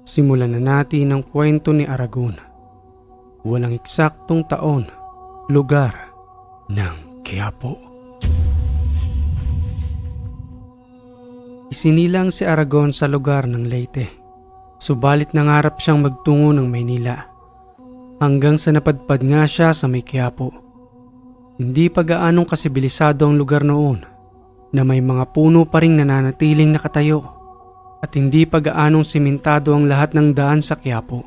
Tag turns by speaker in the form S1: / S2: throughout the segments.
S1: Simulan na natin ang kwento ni Aragon. Walang eksaktong taon, lugar ng Quiapo. Isinilang si Aragon sa lugar ng Leyte. Subalit nangarap siyang magtungo ng Maynila. Hanggang sa napadpad nga siya sa may Quiapo. Hindi pa gaanong kasibilisado ang lugar noon na may mga puno pa ring nananatiling nakatayo. At hindi pa gaanong simentado ang lahat ng daan sa Quiapo.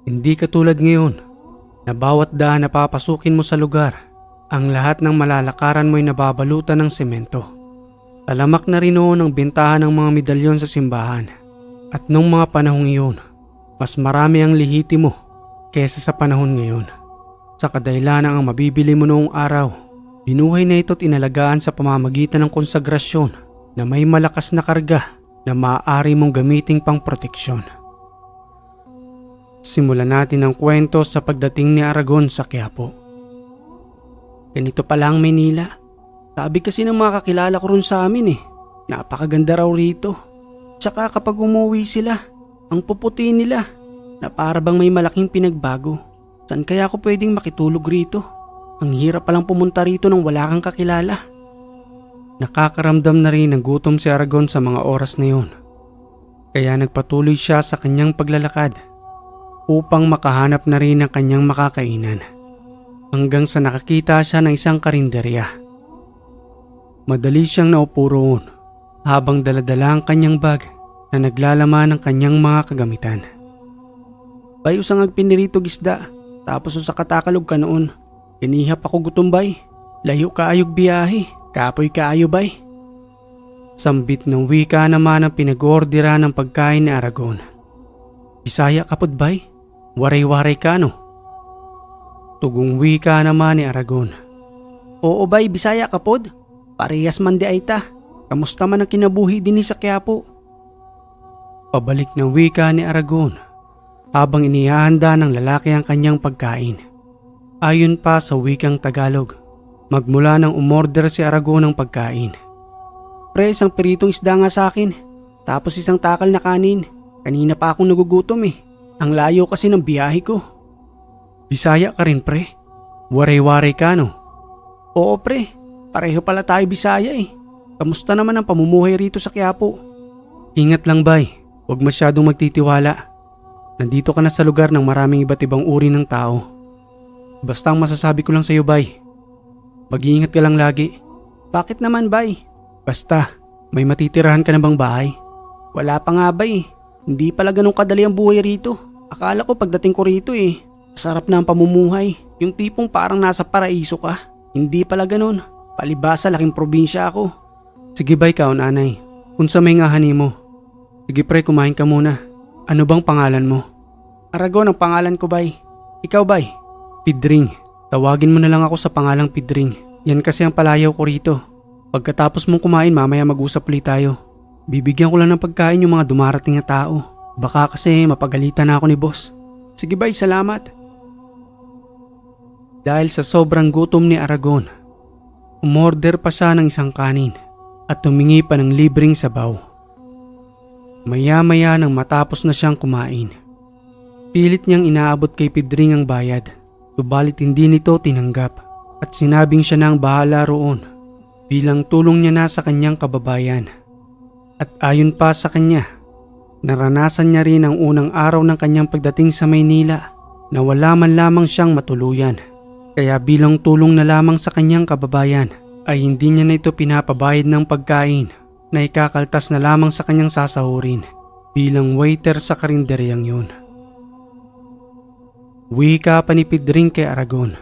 S1: Hindi katulad ngayon na bawat daan na papasukin mo sa lugar, ang lahat ng malalakaran mo ay nababalutan ng semento. Talamak na rin noon ang bentahan ng mga medalyon sa simbahan. At nung mga panahong iyon, mas marami ang lihitimo kesa sa panahon ngayon. Sa kadahilanan ang mabibili mo noong araw, binuhay na ito't inalagaan sa pamamagitan ng konsagrasyon na may malakas na karga na maaari mong gamiting pang proteksyon. Simulan natin ang kwento sa pagdating ni Aragon sa Quiapo. Ganito pala ang Maynila. Sabi kasi ng mga kakilala ko ron sa amin napakaganda raw rito. Tsaka kapag umuwi sila, ang puputi nila na para bang may malaking pinagbago. Saan kaya ako pwedeng makitulog rito? Ang hirap palang pumunta rito nang wala kang kakilala. Nakakaramdam na rin ng gutom si Aragon sa mga oras na yun. Kaya nagpatuloy siya sa kanyang paglalakad upang makahanap na rin ng kanyang makakainan. Hanggang sa nakakita siya ng isang karinderya. Madali siyang naupo roon habang daladala ang kanyang bag na naglalaman ng kanyang mga kagamitan. Bay, usang agpinirito gisda, tapos sa katakalog ka noon. Inihap ako gutom bay, layo kaayog biyahe. Kapoy kaayo bay. Sambit ng wika naman ang pinag-ordera ng pagkain ni Aragon. Bisaya kapod bay, waray-waray ka no? Tugong wika naman ni Aragon. Oo bay, Bisaya kapod. Parehas man di ay ta. Kamusta man ang kinabuhi din sa Quiapo? Pabalik ng wika ni Aragon habang inihahanda ng lalaki ang kanyang pagkain. Ayon pa sa wikang Tagalog, magmula nang umorder si Aragon ng pagkain. Pre, isang piritong isda nga sa akin. Tapos isang takal na kanin. Kanina pa akong nagugutom Ang layo kasi ng biyahe ko. Bisaya ka rin pre? Waray-waray ka no? Oo pre, pareho pala tayo Bisaya Kamusta naman ang pamumuhay rito sa Quiapo? Ingat lang bay, huwag masyadong magtitiwala. Nandito ka na sa lugar ng maraming iba't ibang uri ng tao. Basta ang masasabi ko lang sa iyo bay, mag-iingat ka lang lagi. Bakit naman bay? Basta, may matitirahan ka na bang bahay? Wala pa nga bay. Hindi pala ganun kadali ang buhay rito. Akala ko pagdating ko rito sarap na ang pamumuhay. Yung tipong parang nasa paraiso ka. Hindi pala ganun. Palibasa laking probinsya ako. Sige bay ka nanay. Kung sa may ngahani mo. Sige pre, kumain ka muna. Ano bang pangalan mo? Aragon ang pangalan ko bay. Ikaw bay? Pidring. Tawagin mo na lang ako sa pangalang Pidring. Yan kasi ang palayaw ko rito. Pagkatapos mong kumain mamaya mag-usap ulit tayo. Bibigyan ko lang ng pagkain yung mga dumarating na tao. Baka kasi mapagalitan na ako ni boss. Sige bay, salamat. Dahil sa sobrang gutom ni Aragon, umorder pa siya ng isang kanin at tumingi pa ng libreng sabaw. Maya-maya nang matapos na siyang kumain, pilit niyang inaabot kay Pidring ang bayad. Subalit hindi nito tinanggap at sinabing siya na ang bahala roon bilang tulong niya na sa kanyang kababayan. At ayon pa sa kanya, naranasan niya rin ang unang araw ng kanyang pagdating sa Maynila na wala man lamang siyang matuluyan. Kaya bilang tulong na lamang sa kanyang kababayan ay hindi niya na ito pinapabayad ng pagkain na ikakaltas na lamang sa kanyang sasahurin bilang waiter sa karinderyang yun. Wika pa ni Pidring kay Aragon.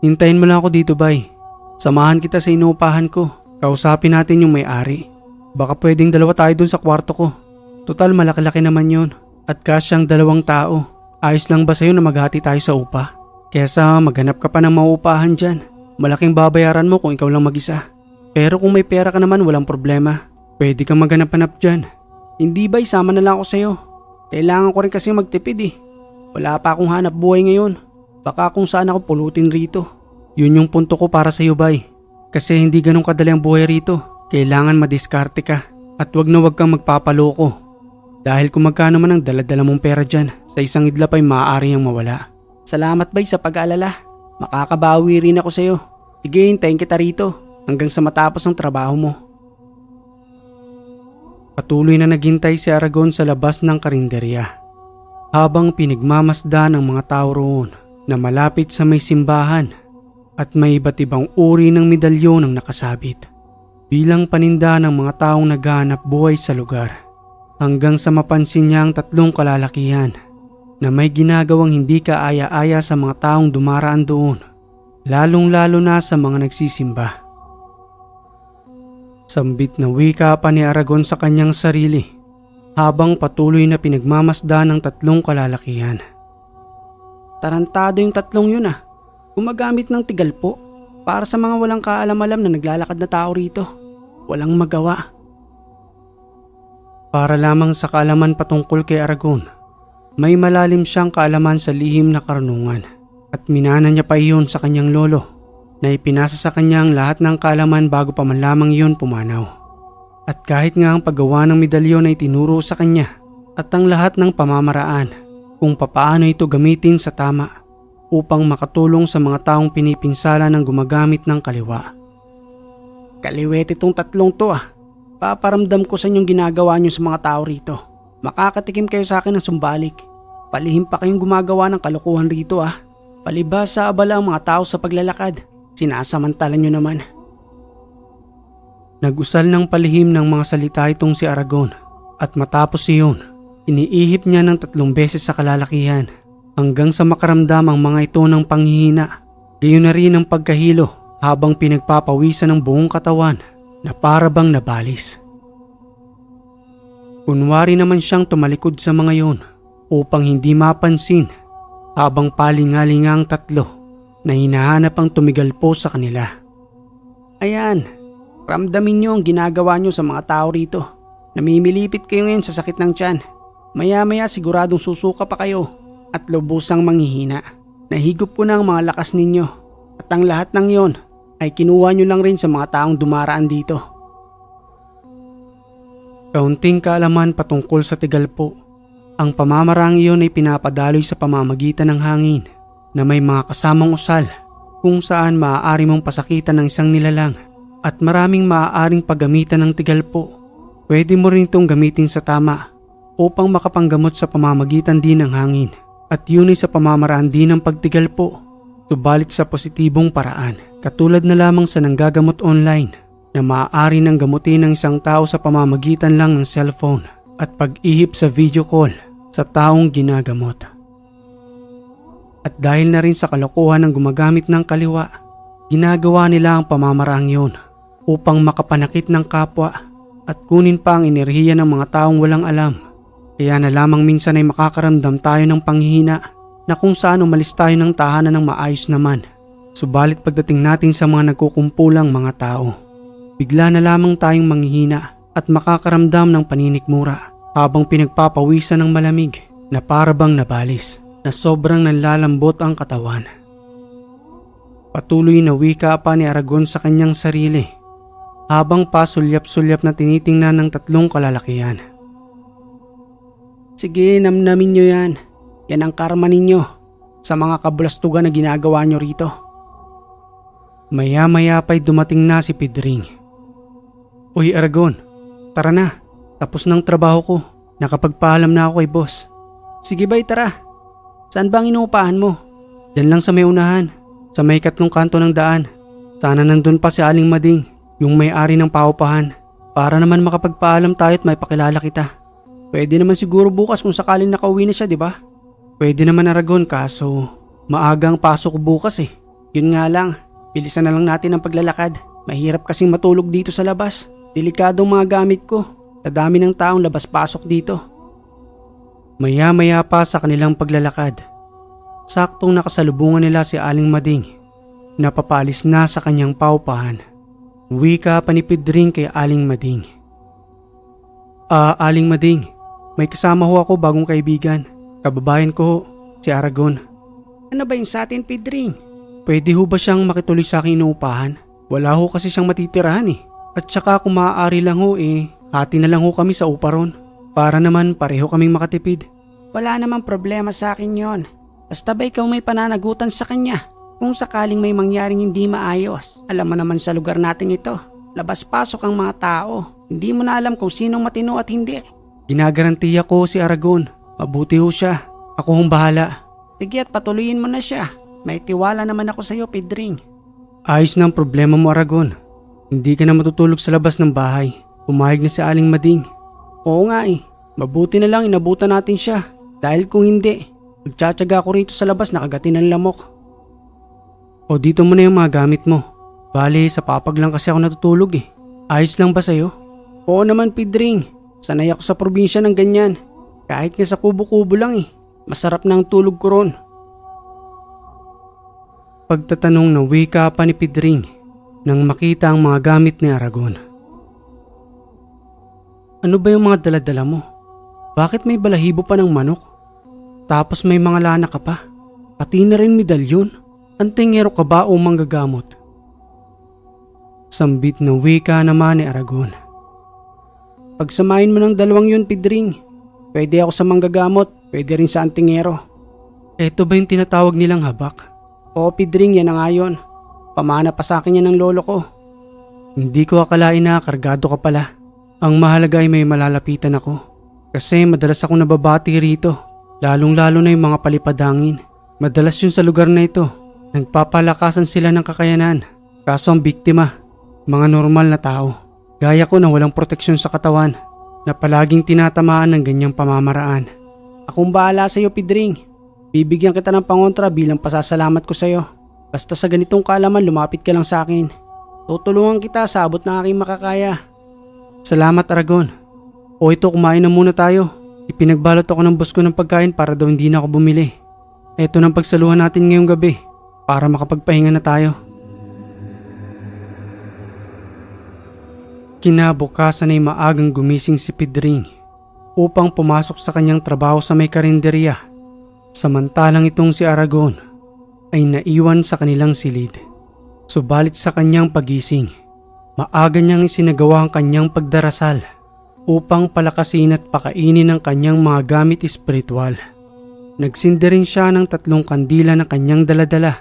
S1: Hintayin mo lang ako dito bay. Samahan kita sa inuupahan ko. Kausapin natin yung may-ari. Baka pwedeng dalawa tayo dun sa kwarto ko. Total malaki-laki naman yun. At kasyang 2 tao. Ayos lang ba sa'yo na maghati tayo sa upa? Kesa maghanap ka pa ng mauupahan dyan. Malaking babayaran mo kung ikaw lang mag-isa. Pero kung may pera ka naman walang problema. Pwede kang maghanap-hanap dyan. Hindi bay, sama na lang ako sa'yo. Kailangan ko rin kasi magtipid Wala pa akong hanap buhay ngayon. Baka kung saan ako pulutin rito. Yun yung punto ko para sa'yo bay. Kasi hindi ganun kadali ang buhay rito. Kailangan madiskarte ka. At wag na wag kang magpapaloko. Dahil kung magkano man ang daladala mong pera dyan, sa isang idlap ay maaari ang mawala. Salamat bay sa pag-aalala. Makakabawi rin ako sa'yo. Sige, hintayin kita rito hanggang sa matapos ang trabaho mo. Patuloy na naghintay si Aragon sa labas ng karinderya habang pinigmamasdan ng mga tao roon na malapit sa may simbahan at may iba't ibang uri ng medalyon ang nakasabit bilang paninda ng mga taong naghahanap buhay sa lugar. Hanggang sa mapansin niya ang tatlong kalalakihan na may ginagawang hindi kaaya-aya sa mga taong dumaraan doon, lalong-lalo na sa mga nagsisimba. Sambit na wika pa ni Aragon sa kanyang sarili habang patuloy na pinagmamasdan ng tatlong kalalakihan. Tarantado yung tatlong yun ah. Gumagamit ng tigalpo para sa mga walang kaalam-alam na naglalakad na tao rito. Walang magawa. Para lamang sa kaalaman patungkol kay Aragon, may malalim siyang kaalaman sa lihim na karunungan at minana niya pa iyon sa kanyang lolo na ipinasa sa kanya ang lahat ng kaalaman bago pa man lamang iyon pumanaw. At kahit nga ang paggawa ng medalyon ay tinuro sa kanya at ang lahat ng pamamaraan kung papaano ito gamitin sa tama upang makatulong sa mga taong pinipinsala ng gumagamit ng kaliwa. Kaliwete itong tatlong to ah. Paparamdam ko sa inyong ginagawa niyo sa mga tao rito. Makakatikim kayo sa akin ng sumbalik. Palihim pa kayong gumagawa ng kalokohan rito ah. Palibhas sa abala ang mga tao sa paglalakad. Sinasamantala niyo naman. Nag-usal ng palihim ng mga salita itong si Aragon at matapos iyon, iniihip niya ng 3 beses sa kalalakihan hanggang sa makaramdam ang mga ito ng panghihina. Gayon na rin ang pagkahilo habang pinagpapawisan ng buong katawan na para bang nabalis. Kunwari naman siyang tumalikod sa mga yon upang hindi mapansin habang palingalinga ang tatlo na hinahanap ang tumigalpo sa kanila. Ayan, ramdamin niyo ang ginagawa niyo sa mga tao rito. Namimilipit kayo ngayon sa sakit ng tiyan. Maya-maya siguradong susuka pa kayo at lubusang manghihina. Nahigop po na ang mga lakas ninyo at ang lahat ng yon ay kinuha nyo lang rin sa mga taong dumaraan dito. Kaunting kaalaman patungkol sa tigalpo. Ang pamamarang iyon ay pinapadaloy sa pamamagitan ng hangin na may mga kasamang usal kung saan maaari mong pasakitan ng isang nilalang at maraming maaaring paggamitan ng tigalpo. Pwede mo rin itong gamitin sa tama upang makapanggamot sa pamamagitan din ng hangin at yun ay sa pamamaraan din ng pagtigalpo. Subalit sa positibong paraan, katulad na lamang sa nanggagamot online na maaari nang gamutin ng isang tao sa pamamagitan lang ng cellphone at pag-ihip sa video call sa taong ginagamot. At dahil na rin sa kalokohan ng gumagamit ng kaliwa, ginagawa nila ang pamamaraang yun upang makapanakit ng kapwa at kunin pa ang enerhiya ng mga taong walang alam. Kaya na lamang minsan ay makakaramdam tayo ng panghihina na kung saan umalis tayo ng tahanan ng maayos naman. Subalit pagdating natin sa mga nagkukumpulang mga tao, bigla na lamang tayong manghihina at makakaramdam ng paninikmura habang pinagpapawisan ng malamig na para bang nabalis na sobrang nanlalambot ang katawan. Patuloy na wika pa ni Aragon sa kanyang sarili habang pasulyap-sulyap na tinitingnan ng 3 kalalakihan. Sige, namnamin nyo yan. Yan ang karma ninyo sa mga kabulastugan na ginagawa nyo rito. Maya-maya pa'y dumating na si Pedring. Uy Aragon, tara na. Tapos ng trabaho ko. Nakapagpaalam na ako kay boss. Sige bay, tara. Saan bang inuupahan mo? Diyan lang sa may unahan. Sa may 3 kanto ng daan. Sana nandun pa si Aling Mading, yung may-ari ng paupahan. Para naman makapagpaalam tayo at may pakilala kita. Pwede naman siguro bukas kung sakaling nakauwi na siya, di ba? Pwede naman Aragon, kaso maagang pasok ko bukas eh. Yun nga lang, bilisan na lang natin ang paglalakad. Mahirap kasing matulog dito sa labas. Delikadong mga gamit ko. Sa dami ng taong labas-pasok dito. Maya-maya pa sa kanilang paglalakad, saktong nakasalubungan nila si Aling Mading na papalis na sa kanyang paupahan. Wika pa ni Pedring kay Aling Mading. Aling Mading, may kasama ho ako bagong kaibigan. Kababayan ko ho, si Aragon. Ano ba yung sa atin, Pedring? Pwede ho ba siyang makituloy sa aking inuupahan? Wala ho kasi siyang matitirahan eh. At saka kung maaari lang ho hati na lang ho kami sa upa ron. para naman pareho kaming makatipid. Wala namang problema sa akin yon. Basta ba ikaw may pananagutan sa kanya? Kung sakaling may mangyaring hindi maayos, alam mo naman sa lugar natin ito, labas-pasok ang mga tao. Hindi mo na alam kung sinong matino at hindi. Ginagarantiya ko si Aragon. Mabuti ho siya. Ako hong bahala. Sige at patuloyin mo na siya. May tiwala naman ako sa iyo, Pedring. Ayos na ang problema mo, Aragon. Hindi ka na matutulog sa labas ng bahay. Pumayag na si Aling Mading. Oo nga eh. Mabuti na lang inabutan natin siya. Dahil kung hindi, magtsatsaga ako rito sa labas nakagatin ng lamok. O dito mo na yung mga gamit mo. Bale, sa papag lang kasi ako natutulog eh. Ayos lang ba sa'yo? Oo naman, Pedring. Sanay ako sa probinsya ng ganyan. Kahit nga sa kubo-kubo lang eh. Masarap na ang tulog ko ron. Pagtatanong na wika pa ni Pedring nang makita ang mga gamit ni Aragon. Ano ba yung mga daladala mo? Bakit may balahibo pa ng manok? Tapos may mga lana ka pa? Pati na rin medalyon? Antingero ka ba o manggagamot? Sambit na wika naman ni Aragon. Pagsamahin mo ng dalawang yun, Pedring. Pwede ako sa manggagamot, pwede rin sa antingero. Eto ba yung tinatawag nilang habak? Oo, Pedring, yan na nga yun. Pamana pa sa akin yan ng lolo ko. Hindi ko akalain na kargado ka pala. Ang mahalaga ay may malalapitan ako. Kasi madalas akong nababati rito. Lalong-lalo na yung mga palipadangin. Madalas yun sa lugar na ito. Nagpapalakasan sila ng kakayanan. Kaso ang biktima, mga normal na tao. Gaya ko na walang proteksyon sa katawan. Na palaging tinatamaan ng ganyang pamamaraan. Akong bahala sa iyo, Pedring. Bibigyan kita ng pangontra bilang pasasalamat ko sa iyo. Basta sa ganitong kaalaman lumapit ka lang sa akin. Tutulungan kita sa abot ng aking makakaya. Salamat, Aragon. O ito, kumain na muna tayo. Ipinagbalot ako ng boss ko ng pagkain para daw hindi na ako bumili. Ito ng pagsaluhan natin ngayong gabi para makapagpahinga na tayo. Kinabukasan ay maagang gumising si Pedring upang pumasok sa kanyang trabaho sa may karinderya. Samantalang itong si Aragon ay naiwan sa kanilang silid. Subalit sa kanyang pagising, maaga niyang isinagawa ang kanyang pagdarasal upang palakasin at pakainin ang kanyang mga gamit espiritual. Nagsindi rin siya ng 3 kandila na kanyang daladala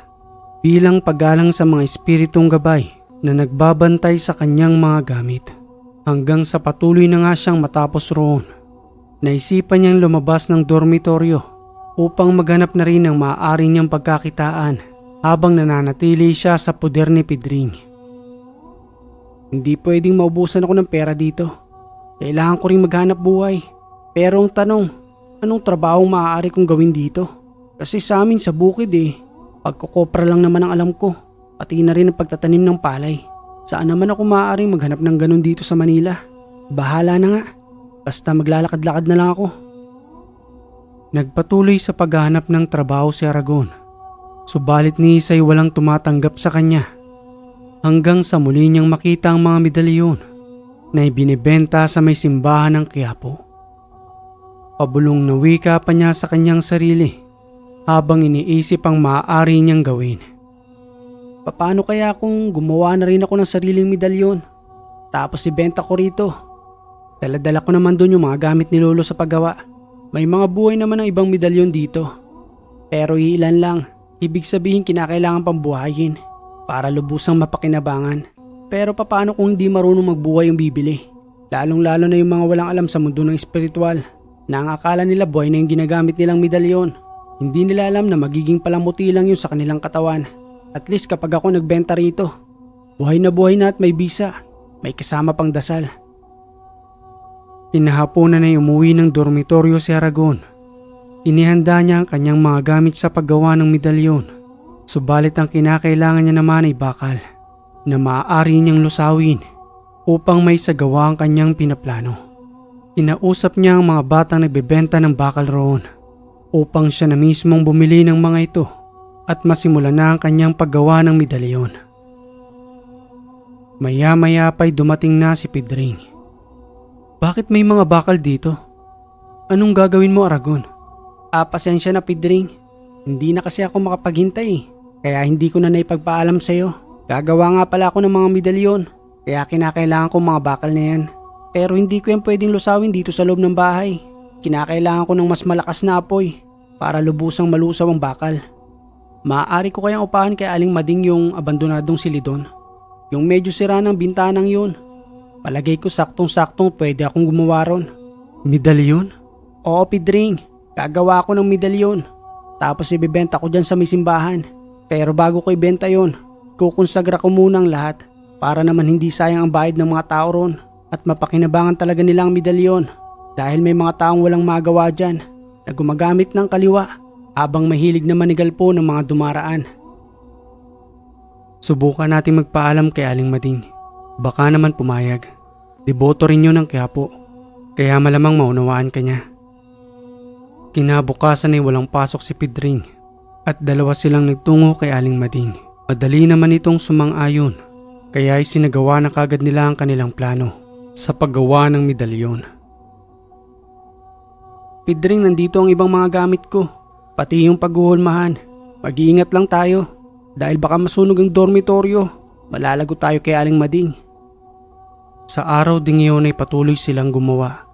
S1: bilang paggalang sa mga espiritong gabay na nagbabantay sa kanyang mga gamit. Hanggang sa patuloy na nga siyang matapos roon, naisipan niyang lumabas ng dormitoryo upang maghanap na rin ng maaari niyang pagkakitaan habang nananatili siya sa poder ni Pedring. Hindi pwedeng maubusan ako ng pera dito. Kailangan ko rin maghanap buhay. Pero ang tanong, anong trabaho maaari kong gawin dito? Kasi sa amin sa bukid pagkukopra lang naman ang alam ko. Pati na rin ang pagtatanim ng palay. Saan naman ako maaaring maghanap ng ganun dito sa Manila? Bahala na nga. Basta maglalakad-lakad na lang ako. Nagpatuloy sa paghahanap ng trabaho si Aragon. Subalit ni Isay walang tumatanggap sa kanya. Hanggang sa muli niyang makita ang mga medalyon na ibinibenta sa may simbahan ng Quiapo. Pabulong na wika pa niya sa kanyang sarili habang iniisip ang maaari niyang gawin. Paano kaya kung gumawa na rin ako ng sariling medalyon? Tapos ibenta ko rito. Dala-dala ko naman doon yung mga gamit ni Lolo sa paggawa. May mga buhay naman ng ibang medalyon dito. Pero ilan lang, ibig sabihin kinakailangan pang buhayin para lubusang mapakinabangan. Pero paano kung hindi marunong magbuhay yung bibili? Lalong-lalo na yung mga walang alam sa mundo ng espiritual na ang akala nila buhay na yung ginagamit nilang medalyon. Hindi nila alam na magiging palamuti lang yun sa kanilang katawan. At least kapag ako nagbenta rito, buhay na at may bisa, may kasama pang dasal. Pinahaponan ay umuwi ng dormitoryo si Aragon. Inihanda niya ang kanyang mga gamit sa paggawa ng medalyon. Subalit ang kinakailangan niya naman ay bakal na maaari niyang lusawin upang may sagawa ang kanyang pinaplano. Inausap niya ang mga batang nagbebenta ng bakal roon upang siya na mismong bumili ng mga ito at masimulan na ang kanyang paggawa ng medalyon. Maya-maya pa'y dumating na si Pedring. Bakit may mga bakal dito? Anong gagawin mo, Aragon? Pasensya na, Pedring. Hindi na kasi ako makapaghintay kaya hindi ko na naipagpaalam sa'yo. Gagawa nga pala ako ng mga medalyon kaya kinakailangan ko mga bakal na yan. Pero hindi ko yan pwedeng lusawin dito sa loob ng bahay. Kinakailangan ko ng mas malakas na apoy para lubusang malusaw ang bakal. Maaari ko kayang upahan kay Aling Mading yung abandonadong silidon. Yung medyo sira ng bintanang yun. Palagay ko saktong-saktong pwede akong gumawa ron. Medalyon? Oo, Pidring. Gagawa ko ng medalyon. Tapos ibibenta ko dyan sa may simbahan. Pero bago ko ibenta yun, kukonsagra ko muna ang lahat para naman hindi sayang ang bayad ng mga tao ron at mapakinabangan talaga nila ang medalyon dahil may mga taong walang magawa dyan na gumagamit ng kaliwa habang mahilig na manigal po ng mga dumaraan. Subukan natin magpaalam kay Aling Mading. Baka naman pumayag. Deboto rin yun ng Quiapo, kaya malamang maunawaan ka niya. Kinabukasan ay walang pasok si Pidring at dalawa silang nagtungo kay Aling Mading. Madali naman itong sumang-ayon, kaya ay sinagawa na kagad nila ang kanilang plano sa paggawa ng medalyon. Pidring, nandito ang ibang mga gamit ko, pati yung paghuhulmahan. Mag-iingat lang tayo dahil baka masunog ang dormitoryo. Malalago tayo kay Aling Mading. Sa araw ding iyon ay patuloy silang gumawa.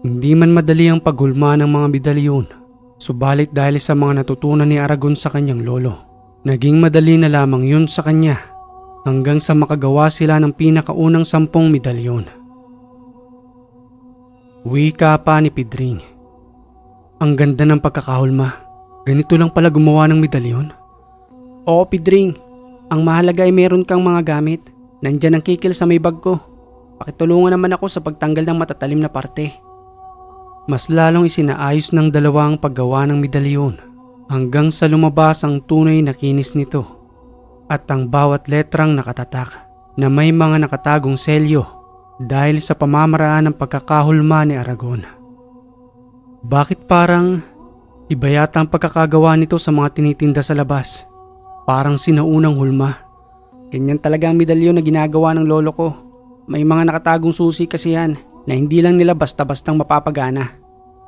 S1: Hindi man madali ang paghulma ng mga medalyon, subalit dahil sa mga natutunan ni Aragon sa kanyang lolo, naging madali na lamang yun sa kanya hanggang sa makagawa sila ng pinakaunang 10 medalyon. Wika pa ni Pidring. Ang ganda ng pagkakahulma. Ganito lang pala gumawa ng medalyon? Oo, Pidring. Ang mahalaga ay meron kang mga gamit. Nandyan ang kikil sa may bag ko. Pakitulungan naman ako sa pagtanggal ng matatalim na parte. Mas lalong isinaayos ng dalawa ang paggawa ng medalyon hanggang sa lumabas ang tunay na kinis nito at ang bawat letrang nakatatak na may mga nakatagong selyo dahil sa pamamaraan ng pagkakahulma ni Aragon. Bakit parang iba yata ang pagkakagawa nito sa mga tinitinda sa labas? Parang sinaunang hulma. Ganyan talaga ang medalyon na ginagawa ng lolo ko. May mga nakatagong susi kasi yan na hindi lang nila basta-bastang mapapagana.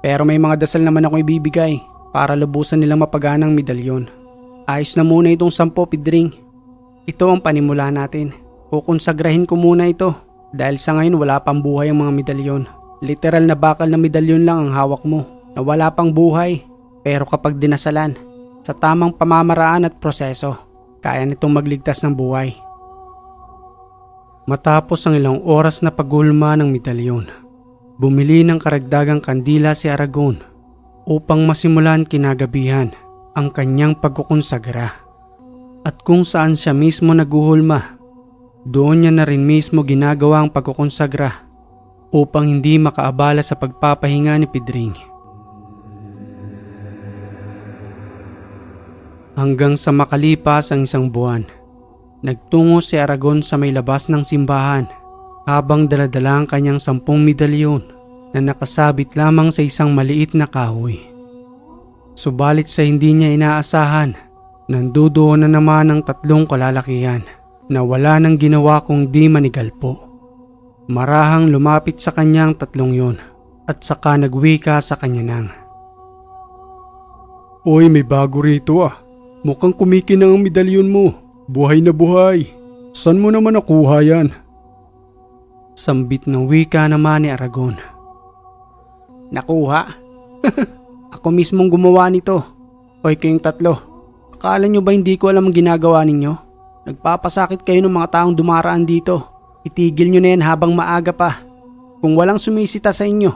S1: Pero may mga dasal naman akong ibibigay para lubusan nilang mapagana ang medalyon. Ayos na muna itong 10, Pidring. Ito ang panimula natin. Kukonsagrahin ko muna ito dahil sa ngayon wala pang buhay ang mga medalyon. Literal na bakal na medalyon lang ang hawak mo na wala pang buhay. Pero kapag dinasalan, sa tamang pamamaraan at proseso, kaya nitong magligtas ng buhay. Matapos ang ilang oras na paghulma ng medalyon, bumili ng karagdagang kandila si Aragon upang masimulan kinagabihan ang kanyang pagkukonsagra. At kung saan siya mismo naguhulma, doon niya na rin mismo ginagawa ang pagkukonsagra upang hindi makaabala sa pagpapahinga ni Pidring. Hanggang sa makalipas ang 1 buwan, nagtungo si Aragon sa may labas ng simbahan habang daladala ang kanyang 10 medalyon na nakasabit lamang sa isang maliit na kahoy. Subalit sa hindi niya inaasahan, nandudoon na naman ang 3 kalalakihan na wala nang ginawa kung di manigalpo. Marahang lumapit sa kanyang 3 yon at saka nagwika sa kanya nang, "Oy, may bago rito ah. Mukhang kumikinang ang medalyon mo. Buhay na buhay. Saan mo naman nakuha yan?" Sambit ng wika naman ni Aragon. "Nakuha? Ako mismong gumawa nito. Hoy kayong 3, akala nyo ba hindi ko alam ang ginagawa ninyo? Nagpapasakit kayo ng mga taong dumaraan dito. Itigil nyo na yan habang maaga pa. Kung walang sumisita sa inyo,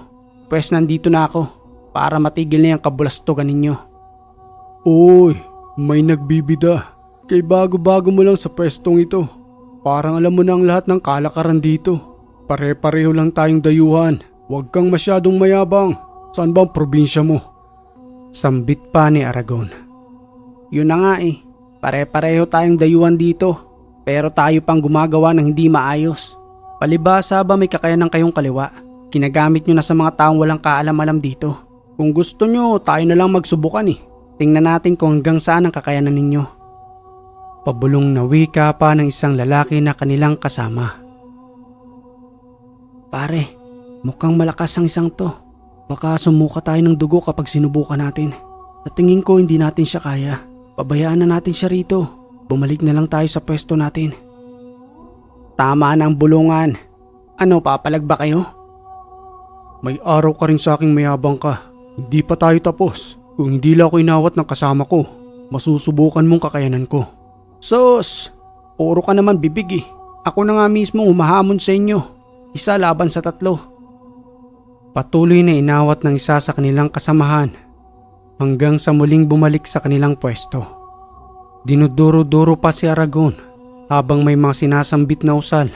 S1: pues nandito na ako para matigil na yung kabulastugan ninyo." "Uy, may nagbibida. Kay bago-bago mo lang sa pwestong ito. Parang alam mo na ang lahat ng kalakaran dito. Pare-pareho lang tayong dayuhan. Huwag kang masyadong mayabang. Saan ba ang probinsya mo?" Sambit pa ni Aragon. "Yun na nga eh. Pare-pareho tayong dayuhan dito. Pero tayo pang gumagawa ng hindi maayos. Palibhasa ba may kakayanan kayong kaliwa? Ginagamit nyo na sa mga taong walang kaalam-alam dito. Kung gusto nyo, tayo na lang magsubukan eh. Tingnan natin kung hanggang saan ang kakayanan ninyo." Pabulong na wika pa ng isang lalaki na kanilang kasama. "Pare, mukhang malakas ang isang to. Baka sumuka tayo ng dugo kapag sinubukan natin. Sa tingin ko hindi natin siya kaya. Pabayaan na natin siya rito. Bumalik na lang tayo sa pwesto natin." "Tama na ang bulungan. Ano, papalag ba kayo? May araw ka rin sa aking mayabang ka. Hindi pa tayo tapos. Kung hindi lang ako inawat ng kasama ko, masusubukan mong kakayanan ko. Sus! Puro ka naman bibig eh. Ako na nga mismo humahamon sa inyo. Isa laban sa 3. Patuloy na inawat ng isa sa kanilang kasamahan hanggang sa muling bumalik sa kanilang pwesto. Dinuduro-duro pa si Aragon habang may mga sinasambit na usal.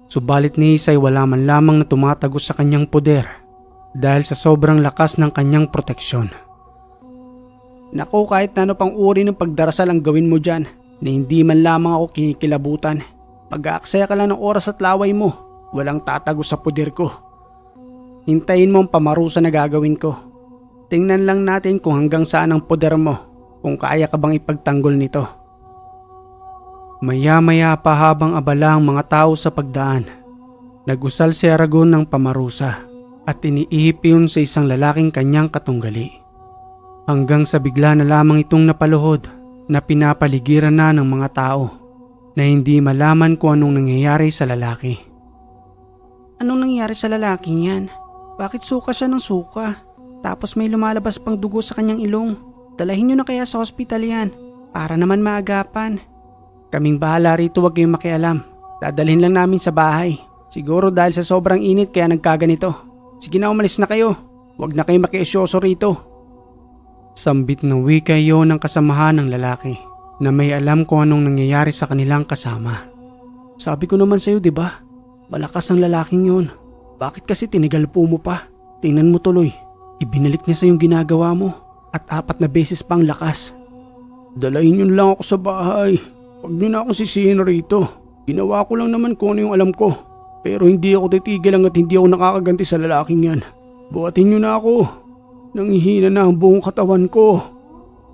S1: Subalit ni Isay wala man lamang na tumatagos sa kanyang poder dahil sa sobrang lakas ng kanyang proteksyon. Naku, kahit na ano pang uri ng pagdarasal ang gawin mo dyan na hindi man lamang ako kinikilabutan. Mag-aaksaya ka lang ng oras at laway mo. Walang tatagos sa poder ko. Hintayin mo ang pamarusa na gagawin ko. Tingnan lang natin kung hanggang saan ang poder mo, kung kaya ka bang ipagtanggol nito. Maya-maya pa habang abala ang mga tao sa pagdaan, nag-usal si Aragon ng pamarusa at iniihip yun sa isang lalaking kanyang katunggali. Hanggang sa bigla na lamang itong napaluhod na pinapaligiran na ng mga tao na hindi malaman kung anong nangyayari sa lalaki. Anong nangyayari sa lalaking yan? Bakit suka siya ng suka? Tapos may lumalabas pang dugo sa kanyang ilong. Dalahin nyo na kaya sa ospital yan para naman maagapan. Kaming bahala rito, wag kayong makialam. Dadalhin lang namin sa bahay. Siguro dahil sa sobrang init kaya nagkaganito. Sige na, umalis na kayo. Wag na kayong makiisyoso rito. Sambit na wika iyon ng kasamahan ng lalaki na may alam kung anong nangyayari sa kanilang kasama. Sabi ko naman sa'yo, diba? Malakas ang lalaking yun. Bakit kasi tinigalpo mo pa? Tingnan mo tuloy. Ibinalik niya sa yung ginagawa mo at 4 na beses pang lakas. Dalahin yun lang ako sa bahay. Huwag niyo na akong sisihin rito. Ginawa ko lang naman kung ano yung alam ko. Pero hindi ako titigil hanggat hindi ako nakakaganti sa lalaking yan. Buhatin niyo na ako. Nanghihina na ang buong katawan ko.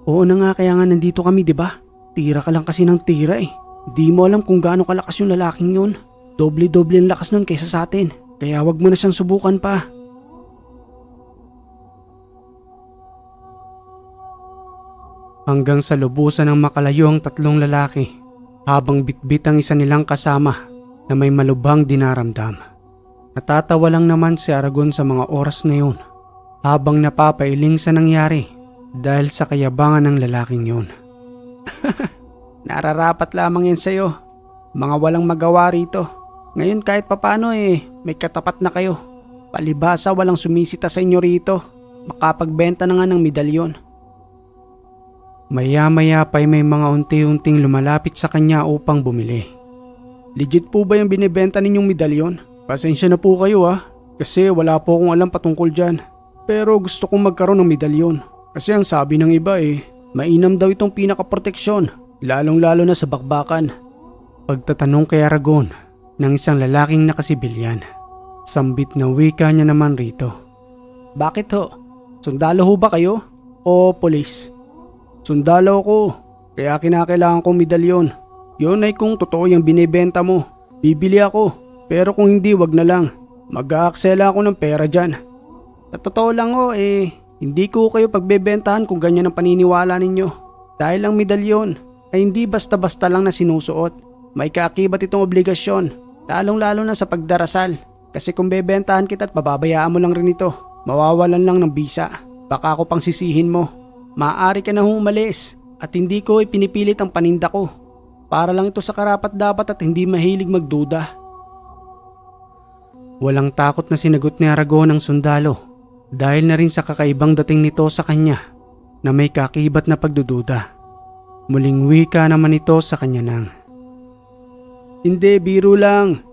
S1: Oo na nga, kaya nga nandito kami, diba? Tira ka lang kasi ng tira eh. Di mo alam kung gaano kalakas yung lalaking yun. Doble-doble ang lakas nun kaysa sa atin. Kaya wag mo na siyang subukan pa. Hanggang sa lubusan ng makalayo ang 3 lalaki habang bitbit ang isa nilang kasama na may malubhang dinaramdam. Natatawa lang naman si Aragon sa mga oras na yun habang napapailing sa nangyari dahil sa kayabangan ng lalaking yun. Nararapat lamang yan sa'yo. Mga walang magawa rito. Ngayon kahit papano may katapat na kayo. Palibhasa walang sumisita sa inyo rito. Makapagbenta na nga ng medalyon. Maya-maya pa'y may mga unti-unting lumalapit sa kanya upang bumili. Legit po ba yung binibenta ninyong medalyon? Pasensya na po kayo kasi wala po akong alam patungkol dyan. Pero gusto kong magkaroon ng medalyon. Kasi ang sabi ng iba mainam daw itong pinakaproteksyon, lalong-lalo na sa bakbakan. Pagtatanong kay Aragon ng isang lalaking nakasibilyan, sambit na wika niya naman rito. Bakit ho? Sundalo ho ba kayo? O polis? Sundalo ko, kaya kinakailangan kong medalyon. Yun ay kung totoo yung binibenta mo. Bibili ako, pero kung hindi wag na lang. Mag-aaksela ako ng pera dyan. Sa totoo lang hindi ko kayo pagbebentahan kung ganyan ang paniniwala ninyo. Dahil ang medalyon ay hindi basta-basta lang na sinusuot. May kaakibat itong obligasyon, lalong-lalo na sa pagdarasal. Kasi kung bebentahan kita at pababayaan mo lang rin ito, mawawalan lang ng bisa. Baka ako pang sisihin mo. Maaari ka na umalis at hindi ko ipinipilit ang paninda ko. Para lang ito sa karapat-dapat at hindi mahilig magduda. Walang takot na sinagot ni Aragon ang sundalo dahil na rin sa kakaibang dating nito sa kanya na may kakibat na pagdududa. Muling wika naman ito sa kanya nang, "Hindi, biro lang.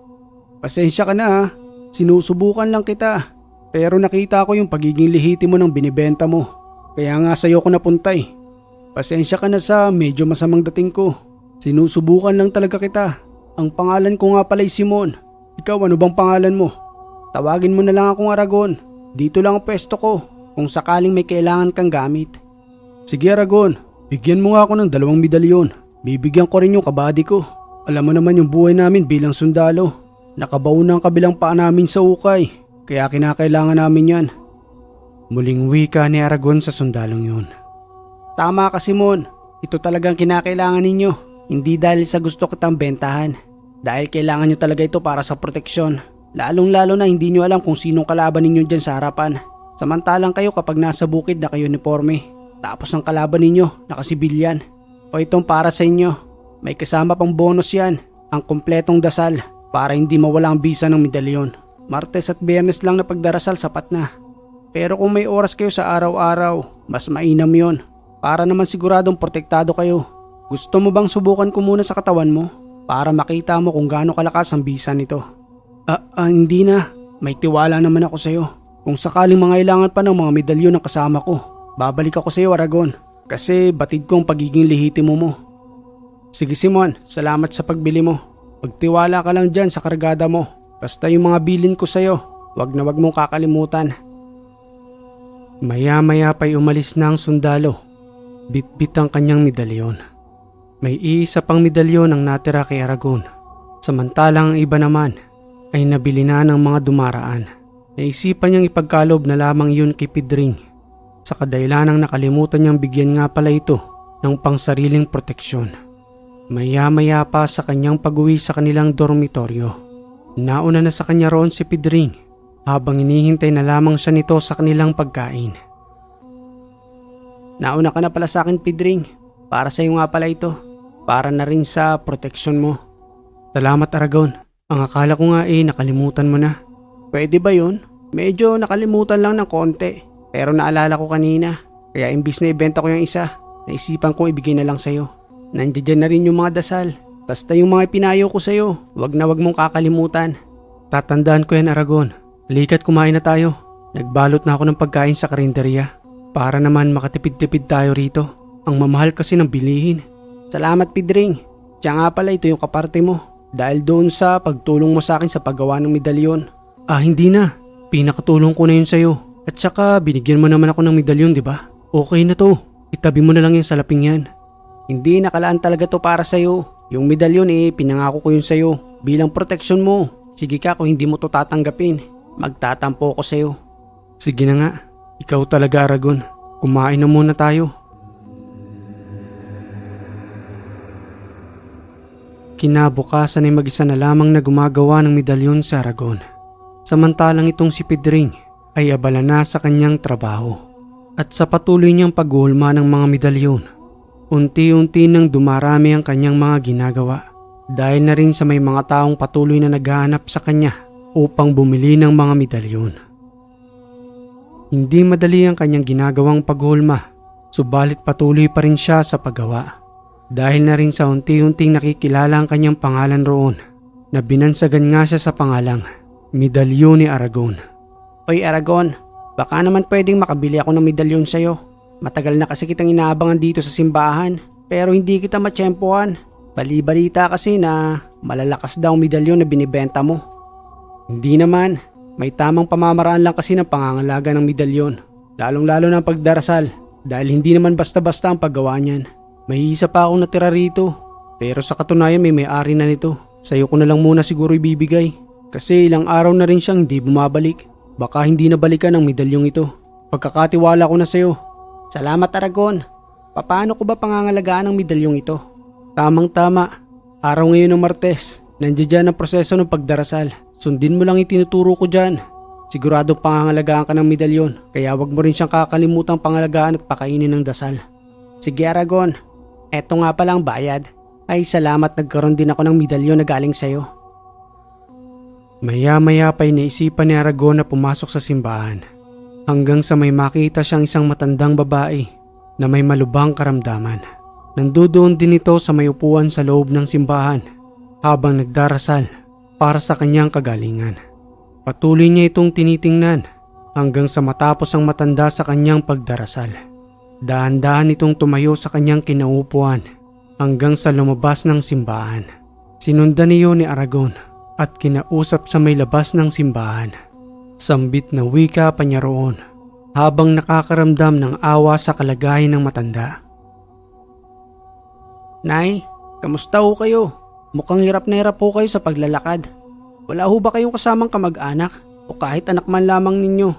S1: Pasensya ka na Sinusubukan lang kita. Pero nakita ko yung pagiging lihitimo ng binibenta mo. Kaya nga sa'yo ko napunta eh. Pasensya ka na sa medyo masamang dating ko. Sinusubukan lang talaga kita. Ang pangalan ko nga pala'y Simon. Ikaw, ano bang pangalan mo? Tawagin mo na lang akong Aragon. Dito lang ang pwesto ko kung sakaling may kailangan kang gamit. Sige Aragon, bigyan mo nga ako ng 2 medalyon. Bibigyan ko rin yung kabady ko. Alam mo naman yung buhay namin bilang sundalo. Nakabaon na ang kabilang paa namin sa ukay. Kaya kinakailangan namin yan. Muling wika ni Aragon sa sundalong yun. Tama ka Simon. Ito talagang kinakailangan ninyo. Hindi dahil sa gusto kitang bentahan. Dahil kailangan nyo talaga ito para sa proteksyon. Lalong-lalo na hindi nyo alam kung sinong kalaban ninyo dyan sa harapan. Samantalang kayo kapag nasa bukid naka-uniforme. Tapos ang kalaban ninyo nakasibilyan. O itong para sa inyo. May kasama pang bonus yan. Ang kumpletong dasal para hindi mawala ang bisa ng medalyon. Martes at Biyernes lang na pagdarasal sapat na. Pero kung may oras kayo sa araw-araw, mas mainam yon. Para naman siguradong protektado kayo. Gusto mo bang subukan ko muna sa katawan mo? Para makita mo kung gaano kalakas ang bisa nito. Hindi na. May tiwala naman ako sa'yo. Kung sakaling mangailangan pa ng mga medalyon ng kasama ko, babalik ako sa'yo, Aragon. Kasi batid ko ang pagiging lehitimo mo. Sige Simon, salamat sa pagbili mo. Magtiwala ka lang dyan sa kargada mo. Basta yung mga bilin ko sa'yo, wag na wag mong kakalimutan. Maya-maya pa'y umalis na ang sundalo. Bit-bit ang kanyang medalyon. May iisa pang medalyon ang natira kay Aragon. Samantalang ang iba naman ay nabili na ng mga dumaraan. Naisipan niyang ipagkalob na lamang yun kay Pedring. Sa kadahilanang nakalimutan niyang bigyan nga pala ito ng pangsariling proteksyon. Maya-maya pa sa kanyang pag-uwi sa kanilang dormitoryo. Nauna na sa kanya roon si Pedring habang inihintay na lamang siya nito sa kanilang pagkain. Nauna ka na pala sa akin, Pedring. Para sa iyo nga pala ito. Para na rin sa proteksyon mo. Salamat, Aragon. Ang akala ko nga nakalimutan mo na. Pwede ba yun? Medyo nakalimutan lang ng konti. Pero naalala ko kanina. Kaya imbis na ibenta ko yung isa, naisipan kong ibigay na lang sa'yo. Nandiyan na rin yung mga dasal. Basta yung mga pinayo ko sa'yo, wag na wag mong kakalimutan. Tatandaan ko yan, Aragon. Halika't kumain na tayo. Nagbalot na ako ng pagkain sa karinderya. Para naman makatipid-tipid tayo rito. Ang mamahal kasi ng bilihin. Salamat, Pedring. Siya nga pala ito yung kaparte mo. Dahil doon sa pagtulong mo sa akin sa paggawa ng medalyon. Hindi na. Pinakatulong ko na yun sa'yo. At saka binigyan mo naman ako ng medalyon, di ba? Okay na to. Itabi mo na lang yan sa laping yan. Hindi, nakalaan talaga to para sa'yo. Yung medalyon pinangako ko yun sa'yo. Bilang proteksyon mo. Sige ka kung hindi mo to tatanggapin. Magtatampo ko sa'yo. Sige na nga. Ikaw talaga, Aragon. Kumain na muna tayo. Kinabukasan ay mag-isa na lamang na gumagawa ng medalyon sa Aragon. Samantalang itong si Pedring ay abala na sa kanyang trabaho. At sa patuloy niyang paghuhulma ng mga medalyon, unti-unti nang dumarami ang kanyang mga ginagawa. Dahil na rin sa may mga taong patuloy na naghahanap sa kanya upang bumili ng mga medalyon. Hindi madali ang kanyang ginagawang paghuhulma, subalit patuloy pa rin siya sa paggawa. Dahil na rin sa unti-unting nakikilala ang kanyang pangalan roon, na binansagan nga siya sa pangalang Medalyon ni Aragon. Oy Aragon, baka naman pwedeng makabili ako ng medalyon sa'yo. Matagal na kasi kitang inaabangan dito sa simbahan, pero hindi kita matsyempohan. Bali-balita kasi na malalakas daw ang medalyon na binibenta mo. Hindi naman, may tamang pamamaraan lang kasi ng pangangalaga ng medalyon. Lalong-lalo ng pagdarasal, dahil hindi naman basta-basta ang paggawa niyan. May isa pa akong natira rito, pero sa katunayan may-ari na nito. Sa'yo ko na lang muna siguro ibibigay, kasi ilang araw na rin siyang hindi bumabalik. Baka hindi na balikan ang medalyong ito. Pagkakatiwala ko na sa'yo. Salamat, Aragon. Paano ko ba pangangalagaan ang medalyong ito? Tamang-tama. Araw ngayon ng Martes. Nandiyan dyan ang proseso ng pagdarasal. Sundin mo lang itinuturo ko dyan. Siguradong pangangalagaan ka ng medalyon, kaya wag mo rin siyang kakalimutang pangalagaan at pakainin ng dasal. Sige, Aragon. Eto nga pala ang bayad. Ay salamat, nagkaroon din ako ng medalyon na galing sa'yo. Maya-maya pa'y naisipan ni Aragon na pumasok sa simbahan. Hanggang sa may makita siyang isang matandang babae na may malubhang karamdaman. Nandoon din ito sa may upuan sa loob ng simbahan habang nagdarasal para sa kanyang kagalingan. Patuloy niya itong tinitingnan hanggang sa matapos ang matanda sa kanyang pagdarasal. Dahan-dahan itong tumayo sa kanyang kinaupuan hanggang sa lumabas ng simbahan. Sinundan niyo ni Aragon at kinausap sa may labas ng simbahan. Sambit na wika pa niya roon habang nakakaramdam ng awa sa kalagayan ng matanda. Nay, kamusta ho kayo? Mukhang hirap na hirap ho kayo sa paglalakad. Wala ho ba kayong kasamang kamag-anak o kahit anak man lamang ninyo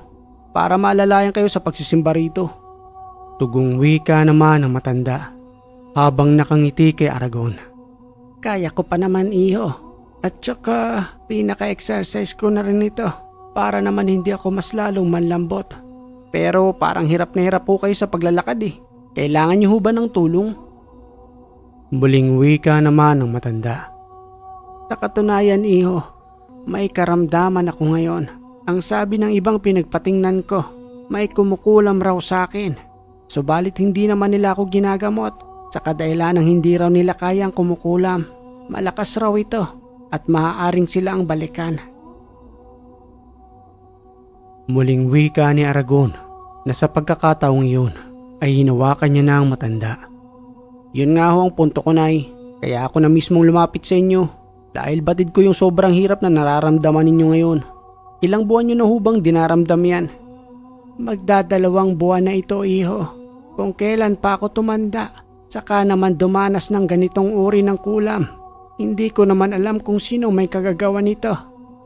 S1: para maalalayan kayo sa pagsisimba rito? Tugong wika naman ng matanda habang nakangiti kay Aragon. Kaya ko pa naman, iho. At saka pinaka-exercise ko na rin ito para naman hindi ako mas lalong manlambot. Pero parang hirap na hirap po kayo sa paglalakad eh. Kailangan niyo ho ba ng tulong? Muling wika naman ng matanda. Sa katunayan iho, may karamdaman ako ngayon. Ang sabi ng ibang pinagpatingnan ko, may kumukulam raw sa akin. Subalit hindi naman nila ako ginagamot sa kadahilan ng hindi raw nila kayang kumukulam. Malakas raw ito at maaaring sila ang balikan. Muling wika ni Aragon na sa pagkakataong iyon ay hinawakan niya na ang matanda. Yun nga ho ang punto ko, Nay. Kaya ako na mismong lumapit sa inyo dahil batid ko yung sobrang hirap na nararamdaman ninyo ngayon. Ilang buwan nyo na hubang dinaramdam yan? Magdadalawang buwan na ito, iho. Kung kailan pa ako tumanda, saka naman dumanas ng ganitong uri ng kulam. Hindi ko naman alam kung sino may kagagawa nito.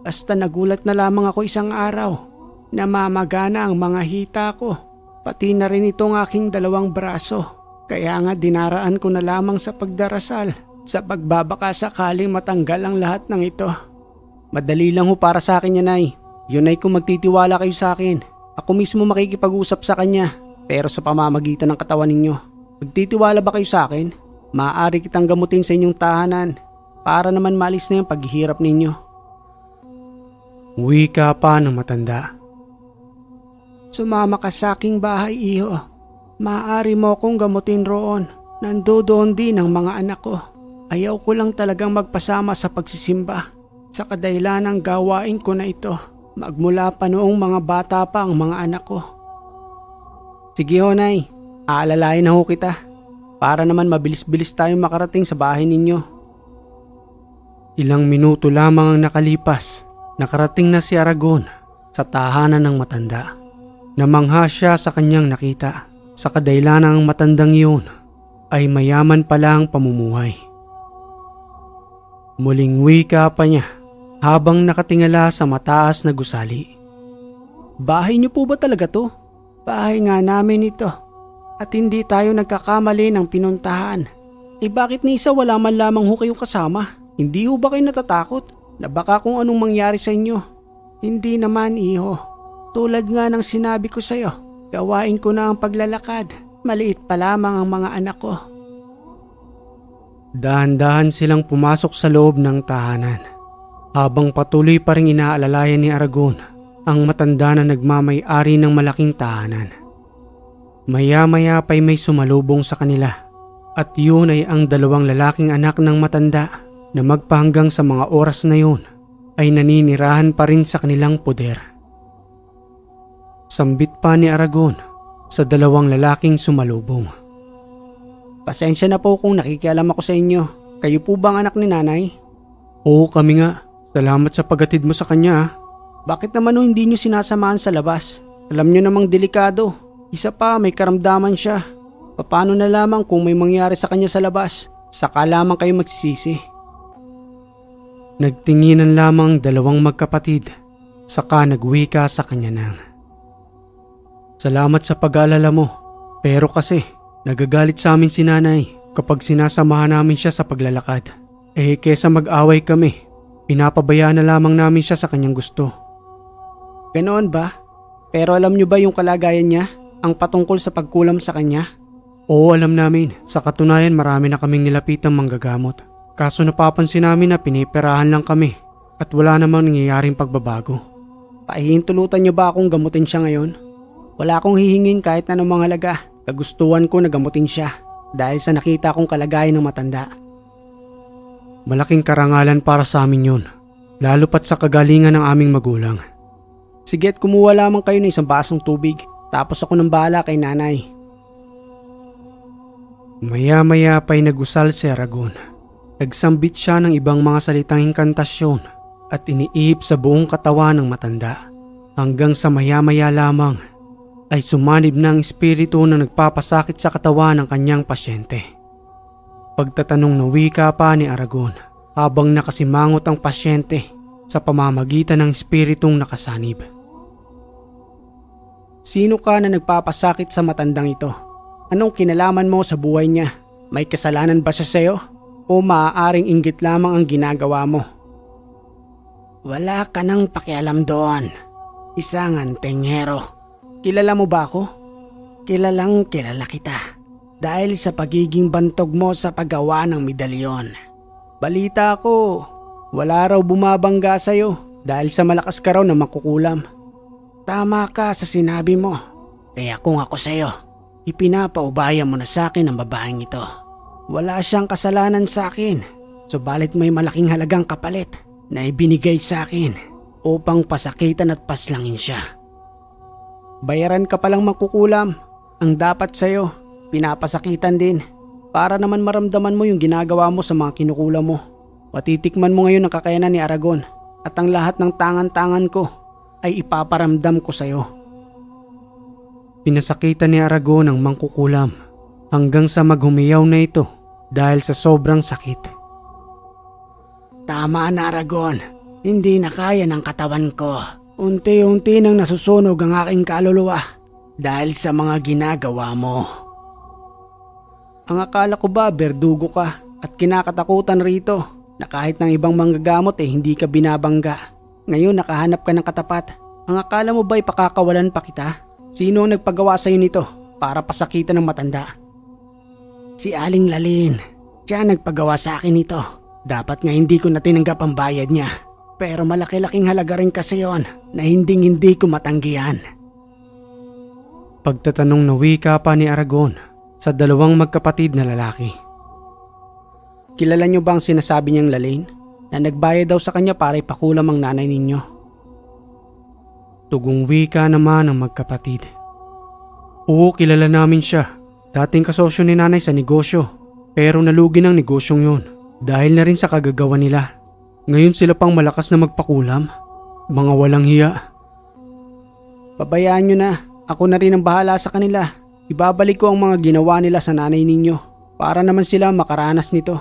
S1: Basta nagulat na lamang ako isang araw. Namamagana ang mga hita ko. Pati na rin itong aking dalawang braso. Kaya nga dinaraan ko na lamang sa pagdarasal. Sa pagbabaka sakaling matanggal ang lahat ng ito. Madali lang ho para sa akin yan, Nay. Yun ay kung magtitiwala kayo sa akin. Ako mismo makikipag-usap sa kanya. Pero sa pamamagitan ng katawan ninyo. Magtitiwala ba kayo sa akin? Maaari kitang gamutin sa inyong tahanan. Para naman malis na yung paghihirap ninyo. Wika pa ng matanda. Sumama ka sa aking bahay, iho. Maaari mo akong gamutin roon. Nandoon din ang mga anak ko. Ayaw ko lang talagang magpasama sa pagsisimba. Sa kadahilan ng gawain ko na ito. Magmula pa noong mga bata pa ang mga anak ko. Sige ho, Nay. Aalalayan na ho kita. Para naman mabilis-bilis tayong makarating sa bahay ninyo. Ilang minuto lamang ang nakalipas, nakarating na si Aragon sa tahanan ng matanda. Namangha siya sa kanyang nakita. Sa kadahilan ng matandang iyon ay mayaman pala ang pamumuhay. Muling wika pa niya habang nakatingala sa mataas na gusali. Bahay niyo po ba talaga to? Bahay nga namin ito. At hindi tayo nagkakamali ng pinuntahan. Bakit ni isa wala man lamang ho kayong kasama? Hindi ho ba kayo natatakot na baka kung anong mangyari sa inyo? Hindi naman, iho. Tulad nga ng sinabi ko sa'yo, gawain ko na ang paglalakad. Maliit pa lamang ang mga anak ko. Dahan-dahan silang pumasok sa loob ng tahanan. Habang patuloy pa rin inaalalayan ni Aragon ang matanda na nagmamay-ari ng malaking tahanan. Maya-maya pa'y may sumalubong sa kanila. At yun ay ang dalawang lalaking anak ng matanda na magpahanggang sa mga oras na yun ay naninirahan pa rin sa kanilang poder. Sambit pa ni Aragon sa dalawang lalaking sumalubong. Pasensya na po kung nakikialam ako sa inyo. Kayo po bang anak ni nanay? Oo, kami nga. Salamat sa paghatid mo sa kanya. Bakit naman hindi nyo sinasamahan sa labas? Alam nyo namang delikado. Isa pa, may karamdaman siya. Paano na lamang kung may mangyari sa kanya sa labas? Saka lamang kayo magsisisi. Nagtinginan lamang dalawang magkapatid, saka nagwika sa kanya nang. Salamat sa pag-aalala mo, pero kasi nagagalit sa amin si nanay kapag sinasamahan namin siya sa paglalakad. Kesa mag-away kami, pinapabayaan na lamang namin siya sa kanyang gusto. Ganoon ba? Pero alam niyo ba yung kalagayan niya, ang patungkol sa pagkulam sa kanya? Oo, alam namin. Sa katunayan marami na kaming nilapitang manggagamot. Kaso napapansin namin na piniperahan lang kami at wala namang nangyayaring pagbabago. Pahihintulutan niyo ba akong gamutin siya ngayon? Wala akong hihingin kahit na ng mga halaga. Kagustuhan ko na gamutin siya dahil sa nakita kong kalagayan ng matanda. Malaking karangalan para sa amin yun, lalo pat sa kagalingan ng aming magulang. Sige at kumuha lamang kayo ng isang basong tubig, tapos ako nang bahala kay nanay. Maya-maya pa'y nagusal si Aragon. Nagsambit siya ng ibang mga salitang inkantasyon at iniihip sa buong katawan ng matanda hanggang sa maya-maya lamang ay sumanib na ang espiritu na nagpapasakit sa katawan ng kanyang pasyente. Pagtatanong na wika pa ni Aragon habang nakasimangot ang pasyente sa pamamagitan ng espiritong nakasanib. Sino ka na nagpapasakit sa matandang ito? Anong kinalaman mo sa buhay niya? May kasalanan ba siya sa'yo? O maaaring inggit lamang ang ginagawa mo? Wala ka nang pakialam doon. Isang antengyero. Kilala mo ba ako? Kilalang kilala kita. Dahil sa pagiging bantog mo sa paggawa ng medalyon. Balita ko, wala raw bumabangga sa'yo dahil sa malakas ka raw na makukulam. Tama ka sa sinabi mo. Kaya kung ako sa'yo, ipinapaubaya mo na sa'kin ang babaeng ito. Wala siyang kasalanan sa'kin, subalit may malaking halagang kapalit na ibinigay sa'kin upang pasakitan at paslangin siya. Bayaran ka palang makukulam. Ang dapat sa'yo, pinapasakitan din para naman maramdaman mo yung ginagawa mo sa mga kinukulam mo. Patitikman mo ngayon ang kakayanan ni Aragon at ang lahat ng tangan-tangan ko ay ipaparamdam ko sa'yo. Pinasakitan ni Aragon ang mangkukulam hanggang sa maghumiyaw na ito dahil sa sobrang sakit. Tama na, Aragon. Hindi na kaya ng katawan ko. Unti-unti nang nasusunog ang aking kaluluwa dahil sa mga ginagawa mo. Ang akala ko ba berdugo ka at kinakatakutan rito na kahit ng ibang manggagamot hindi ka binabangga. Ngayon nakahanap ka ng katapat. Ang akala mo ba'y pakakawalan pa kita? Sino ang nagpagawa sa'yo nito para pasakitan ng matanda? Si Aling Lalin. Siya nagpagawa sa akin nito. Dapat nga hindi ko na tinanggap ang bayad niya. Pero malaki-laking halaga rin kasi yon na hindi ko matanggihan. Pagtatanong na wika pa ni Aragon sa dalawang magkapatid na lalaki. Kilala niyo ba ang sinasabi niyang Lalin na nagbayad daw sa kanya para ipakulam ang nanay ninyo? Tugong wika naman ng magkapatid. Oo, kilala namin siya. Dating kasosyo ni nanay sa negosyo pero nalugi ng negosyong yon dahil na rin sa kagagawa nila. Ngayon sila pang malakas na magpakulam. Mga walang hiya. Pabayaan nyo na. Ako na rin ang bahala sa kanila. Ibabalik ko ang mga ginawa nila sa nanay ninyo para naman sila makaranas nito.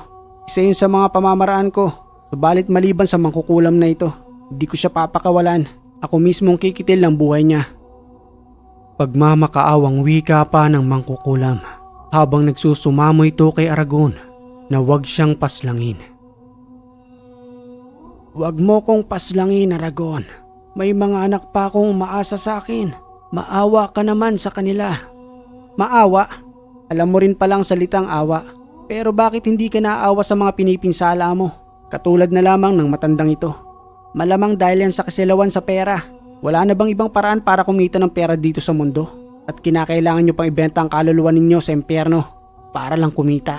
S1: Isa yun sa mga pamamaraan ko. Subalit maliban sa mangkukulam na ito, hindi ko siya papakawalan. Ako mismong kikitil ng buhay niya. Pagmamakaawang wika pa ng mangkukulam habang nagsusumamo ito kay Aragon na huwag siyang paslangin. Huwag mo kong paslangin, Aragon. May mga anak pa akong umaasa sa akin. Maawa ka naman sa kanila. Maawa? Alam mo rin palang salitang awa. Pero bakit hindi ka naawa sa mga pinipinsala mo? Katulad na lamang ng matandang ito. Malamang dahil yan sa kasilawan sa pera. Wala na bang ibang paraan para kumita ng pera dito sa mundo? At kinakailangan nyo pang ibenta ang kaluluwa ninyo sa impyerno para lang kumita.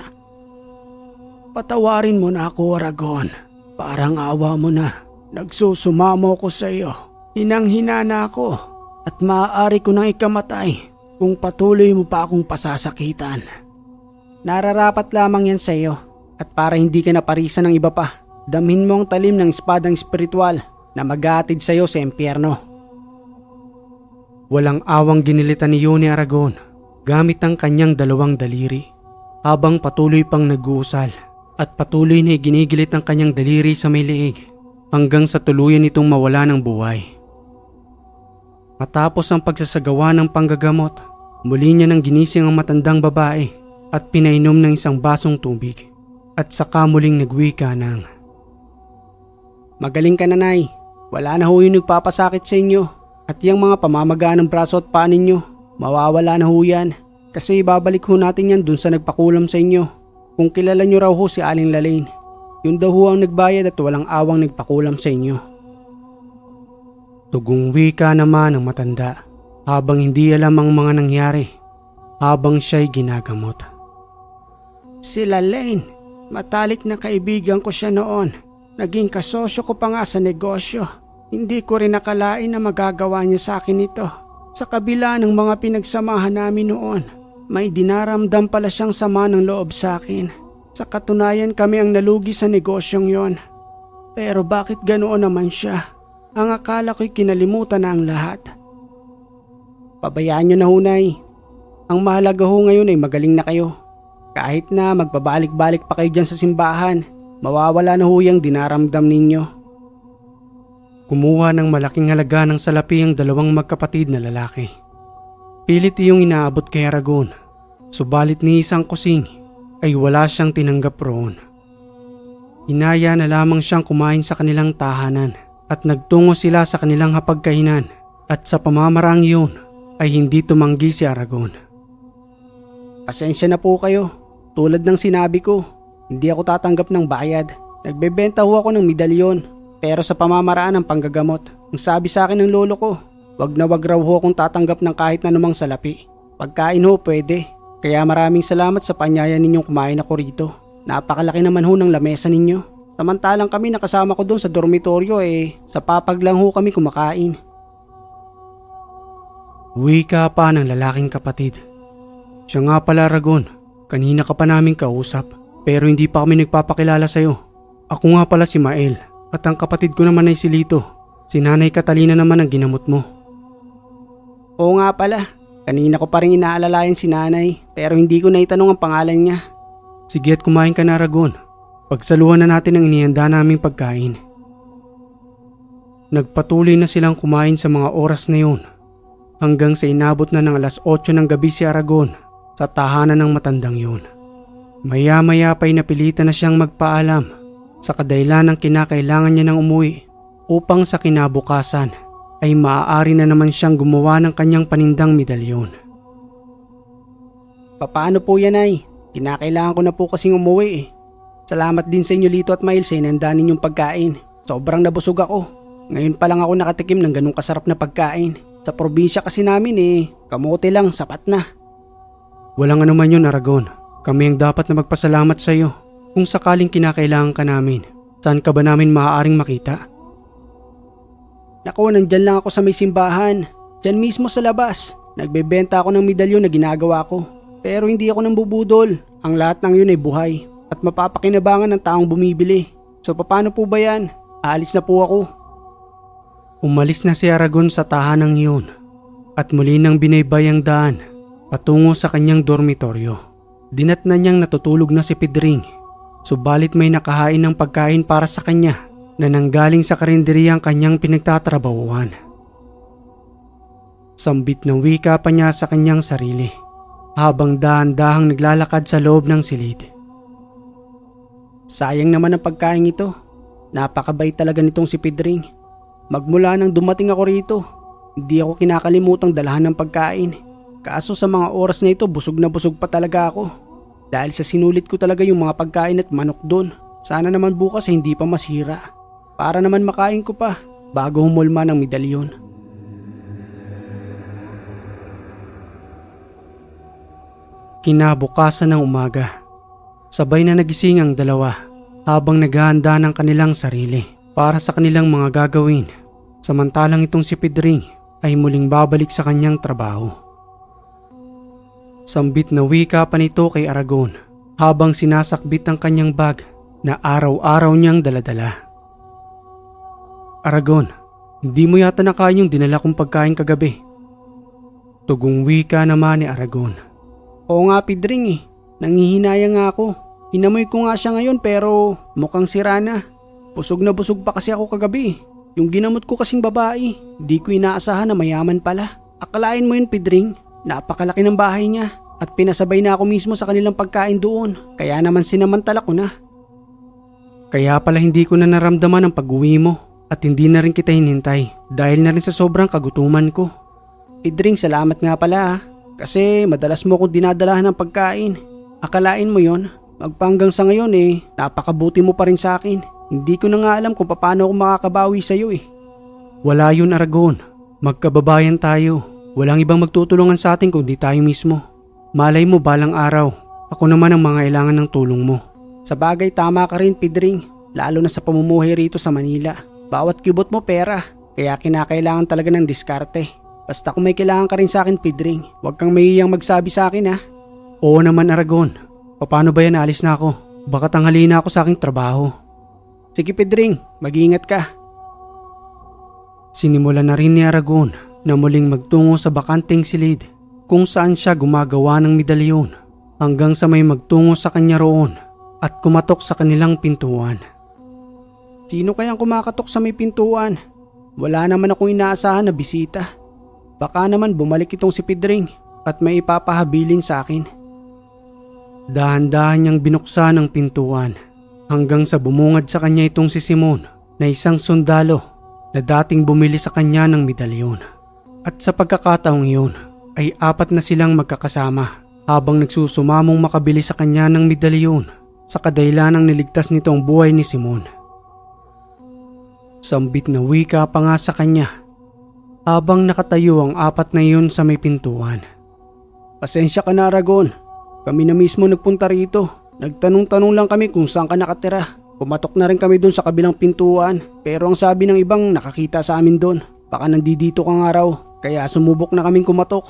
S1: Patawarin mo na ako, Aragon. Parang awa mo na. Nagsusumamo ko sa iyo. Hinang-hina na ako at maaari ko nang ikamatay kung patuloy mo pa akong pasasakitan. Nararapat lamang yan sa iyo at para hindi ka naparisan ng iba pa, damhin mo ang talim ng espadang espiritual na maghahatid sa iyo sa impyerno. Walang awang ginilitan ni Yoni Aragon gamit ang kanyang dalawang daliri habang patuloy pang nag-uusal at patuloy na ginigilit ang kanyang daliri sa may liig hanggang sa tuluyan itong mawala ng buhay. Matapos ang pagsasagawa ng panggagamot, muli niya nang ginising ang matandang babae at pinainom ng isang basong tubig at saka muling nagwika ng, "Magaling ka, nanay. Wala na ho yung nagpapasakit sa inyo at yung mga pamamaga ng braso at paa ninyo, mawawala na ho yan kasi ibabalik ho natin yan dun sa nagpakulam sa inyo. Kung kilala nyo raw ho si Aling Lalin, yun daw ho ang nagbayad at walang awang nagpakulam sa inyo." Tugong wika naman ng matanda habang hindi alam ang mga nangyari habang siya'y ginagamot. Si Lalin, matalik na kaibigan ko siya noon. Naging kasosyo ko pa nga sa negosyo. Hindi ko rin nakalain na magagawa niya sa akin ito. Sa kabila ng mga pinagsamahan namin noon, may dinaramdam pala siyang sama ng loob sa akin. Sa katunayan kami ang nalugi sa negosyong yon. Pero bakit ganoon naman siya? Ang akala ko'y kinalimutan na ang lahat. Pabayaan nyo na hunay. Ang mahalaga ho ngayon ay magaling na kayo. Kahit na magpabalik-balik pa kayo dyan sa simbahan, mawawala na ho yung dinaramdam ninyo. Kumuha ng malaking halaga ng salapi ang dalawang magkapatid na lalaki. Pilit iyong inaabot kay Aragon, subalit ni isang kusing ay wala siyang tinanggap roon. Inaya na lamang siyang kumain sa kanilang tahanan at nagtungo sila sa kanilang hapagkainan at sa pamamaraang iyon ay hindi tumanggi si Aragon. Pasensya na po kayo. Tulad ng sinabi ko, hindi ako tatanggap ng bayad. Nagbebenta ho ako ng medalyon, pero sa pamamaraan ng panggagamot. Ang sabi sa akin ng lolo ko, wag na wag raw ho akong tatanggap ng kahit na namang salapi. Pagkain ho pwede. Kaya maraming salamat sa panyaya ninyong kumain ako rito. Napakalaki naman ho ng lamesa ninyo. Samantalang kami nakasama ko doon sa dormitoryo sa papag lang ho kami kumakain. Wika pa ng lalaking kapatid. Siya nga pala Aragon, kanina ka pa namin kausap pero hindi pa kami nagpapakilala sa'yo. Ako nga pala si Mael at ang kapatid ko naman ay si Lito. Si Nanay Catalina naman ang ginamot mo. Oo nga pala, kanina ko pa rin inaalalayan si Nanay pero hindi ko na itanong ang pangalan niya. Sige at kumain ka na Aragon. Pagsaluhan na natin ang inihanda naming pagkain. Nagpatuloy na silang kumain sa mga oras na yun hanggang sa inabot na ng alas 8 ng gabi si Aragon sa tahanan ng matandang yun. Maya-maya pa'y napilitan na siyang magpaalam sa kadahilan ng kinakailangan niya ng umuwi upang sa kinabukasan ay maaari na naman siyang gumawa ng kanyang panindang medalyon. Paano po yan ay? Kinakailangan ko na po kasing umuwi. Salamat din sa inyo Lito at Mael sa inanda ninyong pagkain. Sobrang nabusog ako. Ngayon pa lang ako nakatikim ng ganung kasarap na pagkain. Sa probinsya kasi namin kamote lang sapat na. Walang anuman yun Aragon. Kami ang dapat na magpasalamat sa iyo. Kung sakaling kinakailangan ka namin, saan ka ba namin maaaring makita? Naku, nandyan lang ako sa may simbahan. Diyan mismo sa labas. Nagbebenta ako ng medalyon na ginagawa ko. Pero hindi ako nang bubudol. Ang lahat ng yun ay buhay at mapapakinabangan ng taong bumibili. So paano po ba yan? Aalis na po ako. Umalis na si Aragon sa tahanang iyon at muli nang binaybay ang daan patungo sa kanyang dormitoryo. Dinatnan niyang natutulog na si Pedring, subalit may nakahain ng pagkain para sa kanya na nanggaling sa karinderyang kanyang pinagtatrabahuhan. Sambit na wika pa niya sa kanyang sarili habang dahan-dahang naglalakad sa loob ng silid. Sayang naman ang pagkain ito. Napakabait talaga nitong si Pedring. Magmula nang dumating ako rito, hindi ako kinakalimutang dalahan ng pagkain. Kaso sa mga oras na ito busog na busog pa talaga ako. Dahil sa sinulit ko talaga yung mga pagkain at manok doon. Sana naman bukas hindi pa masira. Para naman makain ko pa bago humulma ng medalyon. Kinabukasan ng umaga, sabay na nagising ang dalawa habang naghahanda ng kanilang sarili para sa kanilang mga gagawin. Samantalang itong si Pedring ay muling babalik sa kanyang trabaho. Sambit na wika pa nito kay Aragon habang sinasakbit ang kanyang bag na araw-araw niyang daladala. Aragon, hindi mo yata nakain yung dinala kong pagkain kagabi. Tugong wika naman ni Aragon. Oo nga Pedring nangihinaya nga ako. Inamoy ko nga siya ngayon pero mukhang sira na. Busog na busog pa kasi ako kagabi. Yung ginamot ko kasing babae, di ko inaasahan na mayaman pala. Akalain mo yun Pedring, napakalaki ng bahay niya at pinasabay na ako mismo sa kanilang pagkain doon. Kaya naman sinamantala ko na. Kaya pala hindi ko na naramdaman ang pag-uwi mo at hindi na rin kita hinintay dahil na rin sa sobrang kagutuman ko. Pedring, salamat nga pala kasi madalas mo akong dinadalahan ng pagkain. Akalain mo yon? Magpanggang sa ngayon napakabuti mo pa rin sa akin. Hindi ko na nga alam kung paano ako makakabawi sa iyo Wala yun Aragon. Magkababayan tayo. Walang ibang magtutulungan sa atin kundi tayo mismo. Malay mo balang araw, ako naman ang mangailangan ng tulong mo. Sa bagay tama ka rin Pedring, lalo na sa pamumuhay rito sa Manila. Bawat kibot mo pera, kaya kinakailangan talaga ng diskarte. Basta kung may kailangan ka rin sa akin Pedring, huwag kang mahihiyang magsabi sa akin Oo naman Aragon. Paano ba yan alis na ako? Baka tanghali na ako sa aking trabaho. Sige Pedring, mag-iingat ka. Sinimulan na rin ni Aragon na muling magtungo sa bakanteng silid kung saan siya gumagawa ng medalyon hanggang sa may magtungo sa kanya roon at kumatok sa kanilang pintuan. Sino kayang kumakatok sa may pintuan? Wala naman akong inaasahan na bisita. Baka naman bumalik itong si Pedring at may ipapahabilin sa akin. Dahan-dahan niyang binuksan ang pintuan hanggang sa bumungad sa kanya itong si Simon na isang sundalo na dating bumili sa kanya ng medalyon. At sa pagkakataong iyon ay 4 na silang magkakasama habang nagsusumamong makabili sa kanya ng medalyon sa kadahilanang niligtas nito ang buhay ni Simon. Sambit na wika pa nga sa kanya habang nakatayo ang 4 na iyon sa may pintuan. "Pasensya ka na, Aragon. Kami na mismo nagpunta rito. Nagtanong-tanong lang kami kung saan ka nakatira. Pumatok na rin kami doon sa kabilang pintuan, pero ang sabi ng ibang nakakita sa amin doon. Baka nandito ka nga raw, kaya sumubok na kaming kumatok."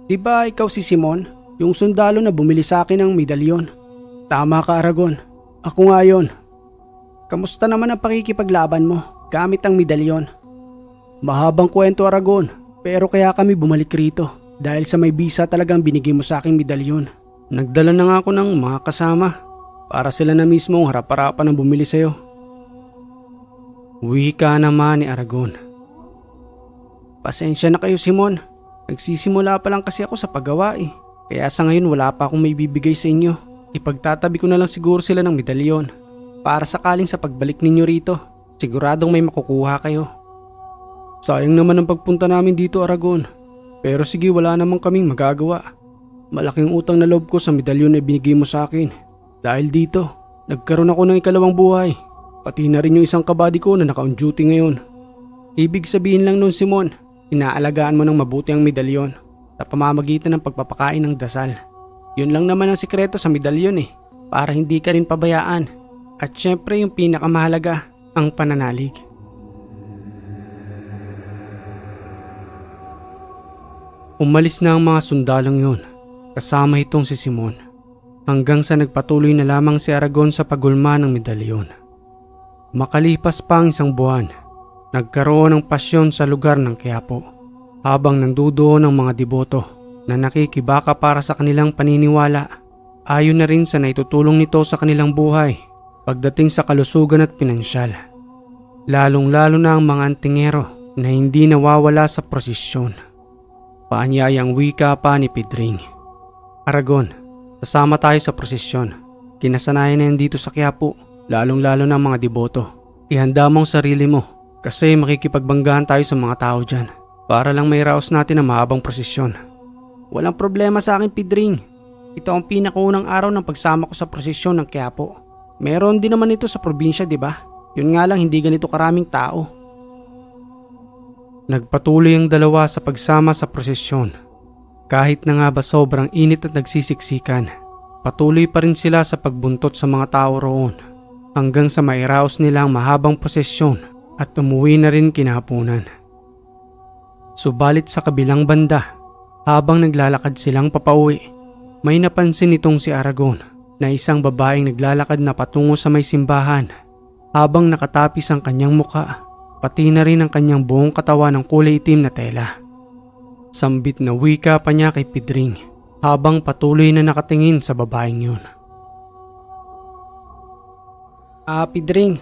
S1: "Diba ikaw si Simon, yung sundalo na bumili sa akin ng medalyon?" "Tama ka, Aragon. Ako nga yun." "Kamusta naman ang pakikipaglaban mo gamit ang medalyon?" "Mahabang kwento, Aragon, pero kaya kami bumalik rito dahil sa may bisa talagang binigay mo sa aking medalyon. Nagdala na nga ako ng mga kasama para sila na mismo ang harap-harapan ng bumili sa'yo." Wika naman ni Aragon. "Pasensya na kayo, Simon. Nagsisimula pa lang kasi ako sa paggawa eh. Kaya sa ngayon wala pa akong may bibigay sa inyo. Ipagtatabi ko na lang siguro sila ng medalyon para sakaling sa pagbalik ninyo rito, siguradong may makukuha kayo." "Sayang naman ang pagpunta namin dito, Aragon. Pero sige, wala namang kaming magagawa. Malaking utang na loob ko sa medalyon na binigay mo sa akin. Dahil dito, nagkaroon ako ng ikalawang buhay. Pati na rin yung isang kabady ko na naka-on duty ngayon." "Ibig sabihin lang nun, Simon, inaalagaan mo ng mabuti ang medalyon sa pamamagitan ng pagpapakain ng dasal. Yun lang naman ang sikreto sa medalyon eh, para hindi ka rin pabayaan. At syempre yung pinakamahalaga, ang pananalig." Umalis na ang mga sundalong yun, kasama itong si Simon, hanggang sa nagpatuloy na lamang si Aragon sa pagulma ng medalyon. Makalipas pa ang 1 buwan, nagkaroon ng pasyon sa lugar ng Quiapo, habang nandudoon ang mga deboto na nakikibaka para sa kanilang paniniwala. Ayon na rin sa naitutulong nito sa kanilang buhay pagdating sa kalusugan at pinansyal. Lalong-lalo na ang mga antingero na hindi nawawala sa prosesyon. Paanyayang wika pa ni Pedring. "Aragon, sasama tayo sa prosesyon. Kinasanayan na yan dito sa Quiapo, lalong-lalo na ang mga deboto. Ihanda mo ang sarili mo kasi makikipagbanggahan tayo sa mga tao dyan para lang may raos natin ang mahabang prosesyon." "Walang problema sa akin, Pedring. Ito ang pinakaunang araw ng pagsama ko sa prosesyon ng Quiapo. Meron din naman ito sa probinsya, di ba? Yun nga lang, hindi ganito karaming tao." Nagpatuloy ang dalawa sa pagsama sa prosesyon. Kahit na nga ba sobrang init at nagsisiksikan, patuloy pa rin sila sa pagbuntot sa mga tao roon hanggang sa mairaos nila ang mahabang prosesyon at umuwi na rin kinahaponan. Subalit sa kabilang banda, habang naglalakad silang papauwi, may napansin itong si Aragon na isang babaeng naglalakad na patungo sa may simbahan habang nakatapis ang kanyang mukha, pati na rin ang kanyang buong katawan ng kulay itim na tela. Sambit na wika pa niya kay Pedring habang patuloy na nakatingin sa babaeng yun. Pedring,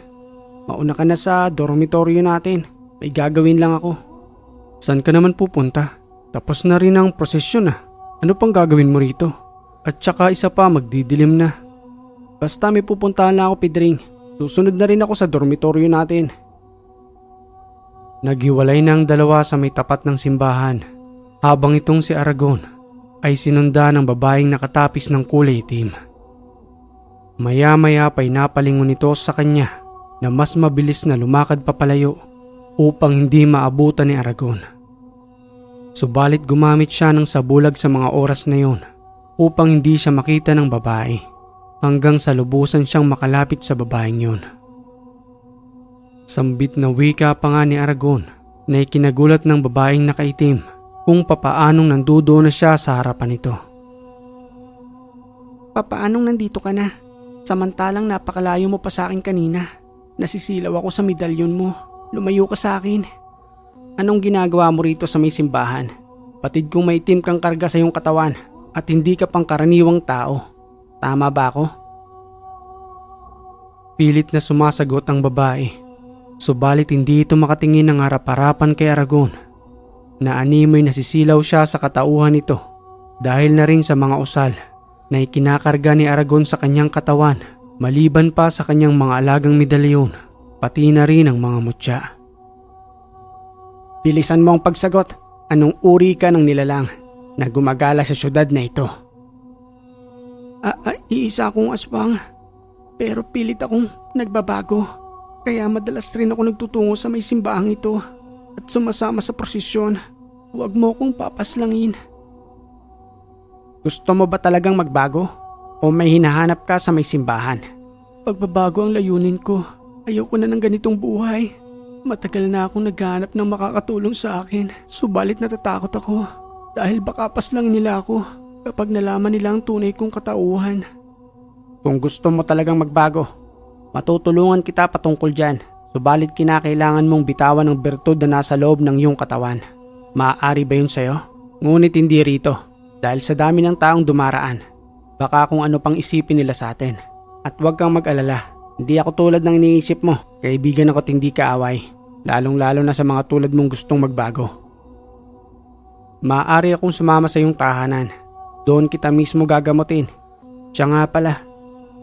S1: mauna ka na sa dormitoryo natin. May gagawin lang ako." "Saan ka naman pupunta? Tapos na rin ang prosesyon ah. Ano pang gagawin mo rito? At saka isa pa, magdidilim na." "Basta may pupuntahan na ako, Pedring. Susunod na rin ako sa dormitoryo natin." Naghiwalay na ang dalawa sa may tapat ng simbahan habang itong si Aragon ay sinunda ng babaeng nakatapis ng kulay itim. Maya-maya pa'y napalingon ito sa kanya na mas mabilis na lumakad papalayo upang hindi maabutan ni Aragon. Subalit gumamit siya ng sabulag sa mga oras na yon upang hindi siya makita ng babae hanggang sa lubusan siyang makalapit sa babaeng yon. Sambit na wika pa nga ni Aragon na ikinagulat ng babaeng nakaitim kung papaanong nandudoon na siya sa harapan nito. "Papaanong nandito ka na? Samantalang napakalayo mo pa sa akin kanina. Nasisilaw ako sa medalyon mo. Lumayo ka sa akin. Anong ginagawa mo rito sa may simbahan? Patid kong maitim kang karga sa iyong katawan at hindi ka pang karaniwang tao. Tama ba ako?" Pilit na sumasagot ang babae. Subalit hindi ito makatingin ng harap-harapan kay Aragon na animoy nasisilaw siya sa katauhan nito dahil na rin sa mga usal na ikinakarga ni Aragon sa kanyang katawan maliban pa sa kanyang mga alagang medalyon, pati na rin ang mga mutya. Bilisan mo ang pagsagot. Anong uri ka ng nilalang na gumagala sa syudad na ito? Iisa akong aswang. Pero pilit akong nagbabago. Kaya madalas rin ako nagtutungo sa may simbahang ito at sumasama sa prosesyon. Huwag mo akong papaslangin. Gusto mo ba talagang magbago? O may hinahanap ka sa may simbahan? Pagbabago ang layunin ko. Ayoko na ng ganitong buhay. Matagal na akong naghahanap ng makakatulong sa akin. Subalit natatakot ako. Dahil baka paslangin nila ako kapag nalaman nila ang tunay kong katauhan. Kung gusto mo talagang magbago, matutulungan kita patungkol dyan. Subalit kinakailangan mong bitawan ng bertud na nasa loob ng iyong katawan. Maaari ba yun sa'yo? Ngunit hindi rito. Dahil sa dami ng taong dumaraan, baka kung ano pang isipin nila sa atin. At huwag kang mag-alala. Hindi ako tulad ng iniisip mo. Kaibigan ako't hindi kaaway. Lalong-lalo na sa mga tulad mong gustong magbago. Maaari akong sumama sa iyong tahanan. Doon kita mismo gagamutin. Siya nga pala,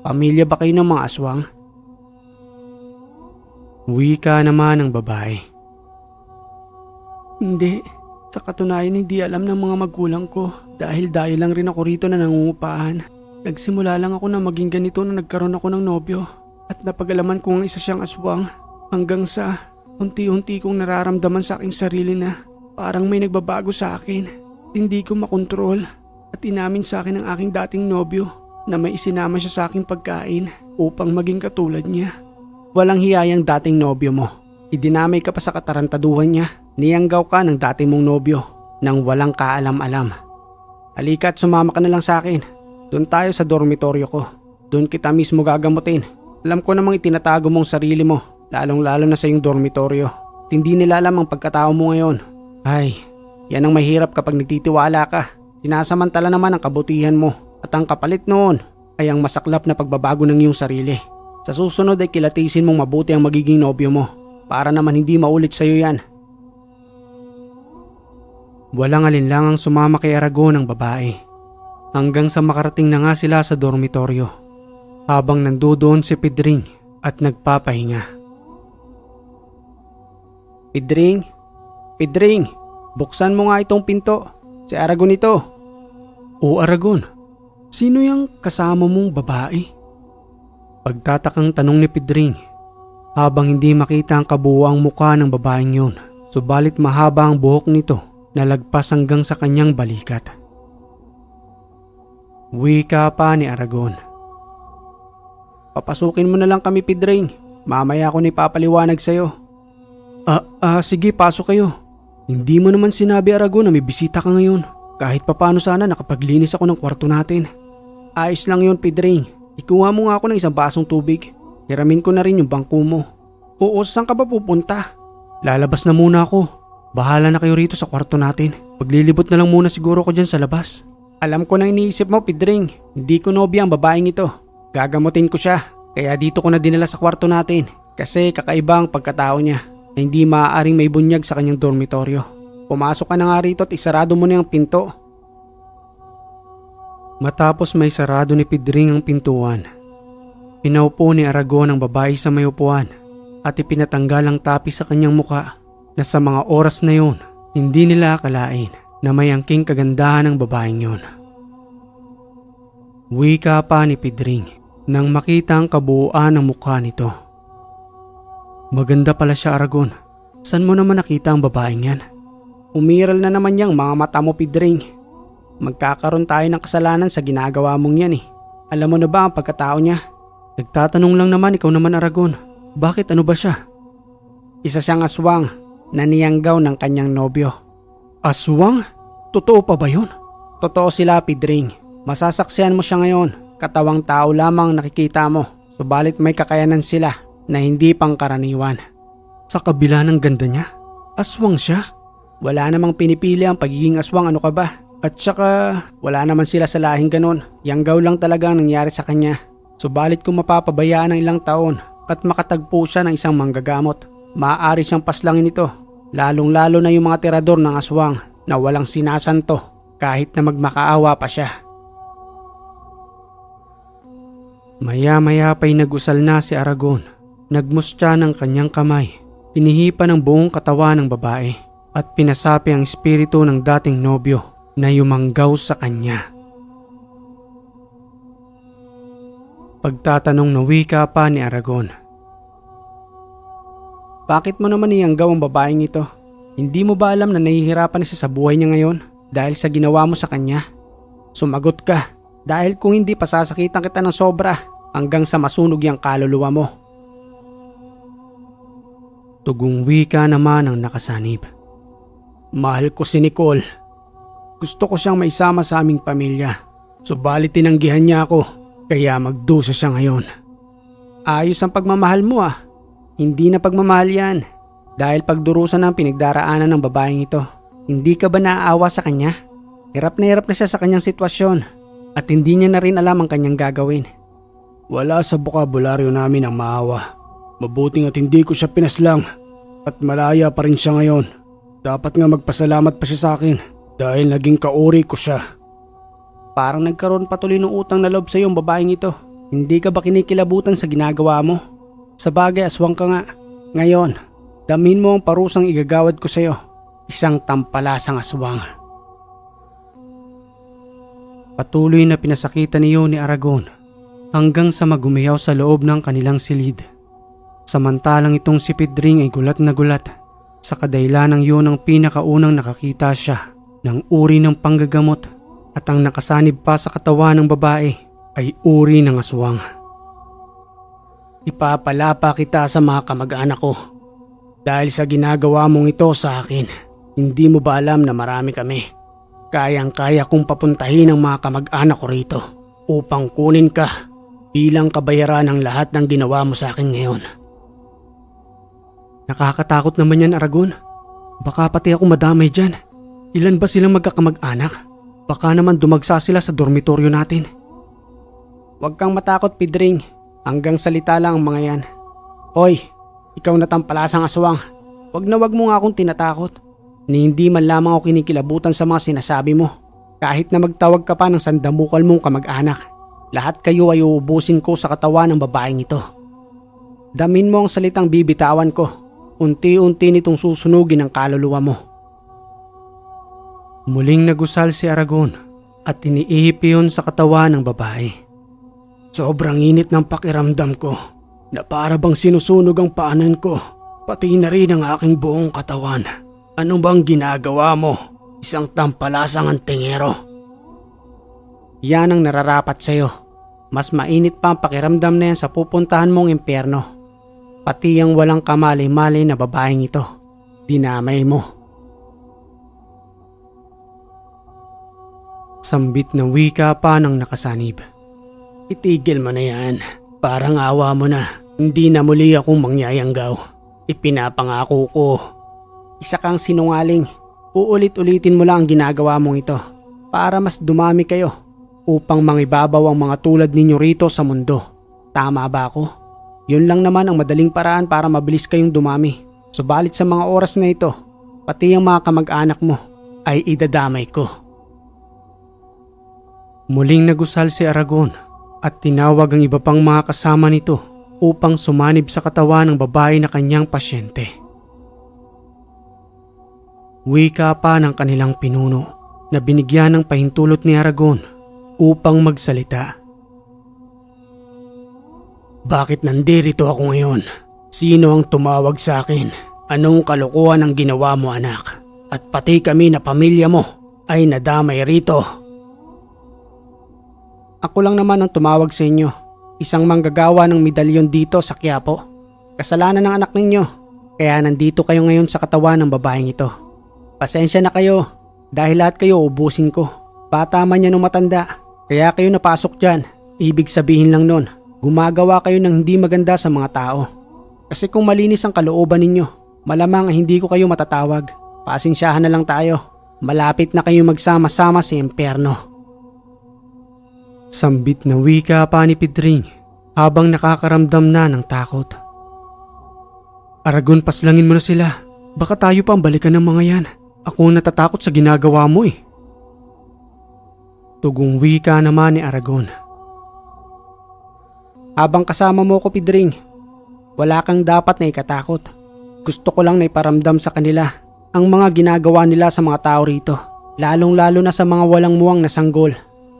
S1: pamilya ba kayo ng mga aswang? Wika naman ng babae. Hindi. Sa katunayan hindi alam ng mga magulang ko dahil lang rin ako rito na nangungupahan. Nagsimula lang ako na maging ganito na nagkaroon ako ng nobyo at napag-alaman ko ang isa siyang aswang hanggang sa unti-unti kong nararamdaman sa aking sarili na parang may nagbabago sa akin. Hindi ko makontrol at inamin sa akin ng aking dating nobyo na may isinama siya sa aking pagkain upang maging katulad niya. Walang hiyayang dating nobyo mo. Idinamay ka pa sa katarantaduhan niya. Niyanggaw ka ng dati mong nobyo nang walang kaalam-alam. Halika at sumama ka na lang sa akin. Doon tayo sa dormitoryo ko. Doon kita mismo gagamutin. Alam ko namang itinatago mong sarili mo, lalong-lalo na sa iyong dormitoryo. At hindi nila alam ang pagkatao mo ngayon. Ay, yan ang mahirap kapag nagtitiwala ka. Sinasamantala naman ang kabutihan mo at ang kapalit noon ay ang masaklap na pagbabago ng iyong sarili. Sa susunod ay kilatisin mong mabuti ang magiging nobyo mo para naman hindi maulit sa iyo yan. Walang alinlangang sumama kay Aragon ang babae hanggang sa makarating na nga sila sa dormitoryo habang nandoon si Pedring at nagpapahinga. Pedring? Pedring, buksan mo nga itong pinto. Si Aragon ito. O Aragon, sino yung kasama mong babae? Pagtatakang tanong ni Pedring habang hindi makita ang kabuuang mukha ng babaeng yun. Subalit mahaba ang buhok nito na lagpas hanggang sa kanyang balikat. Wika pa ni Aragon. Papasukin mo na lang kami, Pedring. Mamaya ako na ipapaliwanag sa'yo. Sige, pasok kayo. Hindi mo naman sinabi, Aragon, na may bisita ka ngayon. Kahit papano sana nakapaglinis ako ng kwarto natin. Ayos lang yun, Pedring. Ikuha mo nga ako ng isang basong tubig. Hiramin ko na rin yung bangko mo. Oo, saan ka ba pupunta? Lalabas na muna ako. Bahala na kayo rito sa kwarto natin. Paglilibot na lang muna siguro ko dyan sa labas. Alam ko na iniisip mo, Pedring. Hindi ko nobya ang babaeng ito. Gagamutin ko siya. Kaya dito ko na dinala sa kwarto natin. Kasi kakaiba ang pagkatao niya na hindi maaaring may bunyag sa kanyang dormitoryo. Pumasok ka na nga rito at isarado mo na yung pinto. Matapos may sarado ni Pedring ang pintuan, pinaupo ni Aragon ang babae sa may upuan at ipinatanggal ang tapis sa kanyang muka. Na sa mga oras na yun, hindi nila akalain na may angking kagandahan ng babaeng yun. Wika pa ni Pedring nang makita ang kabuuan ng mukha nito. Maganda pala siya, Aragon. Saan mo naman nakita ang babaeng yan? Umiral na naman yang mga mata mo, Pedring. Magkakaroon tayo ng kasalanan sa ginagawa mong yan eh. Alam mo na ba ang pagkatao niya? Nagtatanong lang naman, ikaw naman, Aragon. Bakit, ano ba siya? Isa siyang aswang na niyanggaw ng kanyang nobyo. Aswang? Totoo pa ba yun? Totoo sila, Pedring. Masasaksihan mo siya ngayon. Katawang tao lamang nakikita mo. Subalit may kakayanan sila na hindi pangkaraniwan. Sa kabila ng ganda niya, aswang siya. Wala namang pinipili ang pagiging aswang, ano ka ba? At saka wala naman sila sa lahing ganon. Yanggaw lang talaga ang nangyari sa kanya. Subalit kung mapapabayaan ng ilang taon at makatagpo siya ng isang manggagamot, maaari siyang paslangin ito, lalong-lalo na yung mga tirador ng aswang na walang sinasanto kahit na magmakaawa pa siya. Maya-maya pa'y nag-usal na si Aragon. Nagmustya ng kanyang kamay, pinihipan ng buong katawan ng babae at pinasapi ang espiritu ng dating nobyo na yumanggaw sa kanya. Pagtatanong na wika pa ni Aragon. Bakit mo naman iyanggaw ang babaeng ito? Hindi mo ba alam na nahihirapan na siya sa buhay niya ngayon dahil sa ginawa mo sa kanya? Sumagot ka, dahil kung hindi pasasakitan kita ng sobra hanggang sa masunog yung kaluluwa mo. Tugong wika naman ang nakasanib. Mahal ko si Nicole. Gusto ko siyang maisama sa aming pamilya. Subalit tinanggihan niya ako, kaya magdusa siya ngayon. Ayos ang pagmamahal mo ah. Hindi na pagmamahal yan. Dahil pagdurusan ang pinagdaraanan ng babaeng ito. Hindi ka ba naaawa sa kanya? Hirap na siya sa kanyang sitwasyon at hindi niya na rin alam ang kanyang gagawin. Wala sa bokabularyo namin ang maawa. Mabuting at hindi ko siya pinaslang at malaya pa rin siya ngayon. Dapat nga magpasalamat pa siya sa akin dahil naging kauri ko siya. Parang nagkaroon patuloy ng utang na loob sa iyo ang babaeng ito. Hindi ka ba kinikilabutan sa ginagawa mo? Sa bagay, aswang ka nga. Ngayon, damin mo ang parusang igagawad ko sa iyo. Isang tampalasang aswang. Patuloy na pinasakitan niyo ni Aragon hanggang sa magumiyaw sa loob ng kanilang silid. Samantalang itong si Pedring ay gulat na gulat sa kadahilanang yun ang pinakaunang nakakita siya ng uri ng panggagamot at ang nakasanib pa sa katawan ng babae ay uri ng aswang. Ipapalapa kita sa mga kamag-anak ko dahil sa ginagawa mong ito sa akin. Hindi mo ba alam na marami kami? Kayang-kaya kong papuntahin ang mga kamag-anak ko rito upang kunin ka bilang kabayaran ng lahat ng ginawa mo sa akin ngayon. Nakakatakot naman yan, Aragon. Baka pati ako madamay dyan. Ilan ba silang magkakamag-anak? Baka naman dumagsa sila sa dormitoryo natin. Huwag kang matakot, Pedring. Hanggang salita lang ang mga yan. Hoy, ikaw na tampalasang aswang. Wag mo nga akong tinatakot. Ni hindi man lamang ako kinikilabutan sa mga sinasabi mo. Kahit na magtawag ka pa ng sandamukal mong kamag-anak. Lahat kayo ay uubusin ko sa katawan ng babaeng ito. Damin mo ang salitang bibitawan ko. Unti-unti nitong susunugin ang kaluluwa mo. Muling nagusal si Aragon at iniihip iyon sa katawan ng babae. Sobrang init ng pakiramdam ko na para bang sinusunog ang paanan ko, pati na rin ang aking buong katawan. Ano bang ginagawa mo? Isang tampalasang antingero. Yan ang nararapat sa'yo. Mas mainit pa ang pakiramdam na yan sa pupuntahan mong impyerno. Pati ang walang kamali-mali na babaeng ito. Dinamay mo. Sambit na wika pa ng nakasanib. Itigil mo na yan. Parang awa mo na. Hindi na muli akong mangyayanggaw. Ipinapangako ko. Isa kang sinungaling. Uulit-ulitin mo lang ang ginagawa mong ito para mas dumami kayo upang mangibabaw ang mga tulad ninyo rito sa mundo. Tama ba ako? Yun lang naman ang madaling paraan para mabilis kayong dumami. Subalit sa mga oras na ito, pati ang mga kamag-anak mo ay idadamay ko. Muling nagusal si Aragon at tinawag ang iba pang mga kasama nito upang sumanib sa katawan ng babae na kanyang pasyente. Wika pa ng kanilang pinuno na binigyan ng pahintulot ni Aragon upang magsalita. Bakit nandirito ako ngayon? Sino ang tumawag sa akin? Anong kalokohan ang ginawa mo, anak? At pati kami na pamilya mo ay nadamay rito. Ako lang naman ang tumawag sa inyo. Isang manggagawa ng medalyon dito sa Quiapo. Kasalanan ng anak ninyo. Kaya nandito kayo ngayon sa katawan ng babaeng ito. Pasensya na kayo dahil lahat kayo ubusin ko. Bata man yan o matanda. Kaya kayo napasok dyan. Ibig sabihin lang nun, gumagawa kayo ng hindi maganda sa mga tao. Kasi kung malinis ang kalooban ninyo, malamang hindi ko kayo matatawag. Pasensyahan na lang tayo. Malapit na kayo magsama-sama sa impyerno. Sambit na wika pa ni Pedring habang nakakaramdam na ng takot. Aragon, paslangin mo na sila. Baka tayo pa ang balikan ng mga yan. Ako ang natatakot sa ginagawa mo eh. Tugong wika naman ni Aragon. Habang kasama mo ko, Pedring, wala kang dapat na ikatakot. Gusto ko lang na iparamdam sa kanila ang mga ginagawa nila sa mga tao rito. Lalong-lalo na sa mga walang muwang na sanggol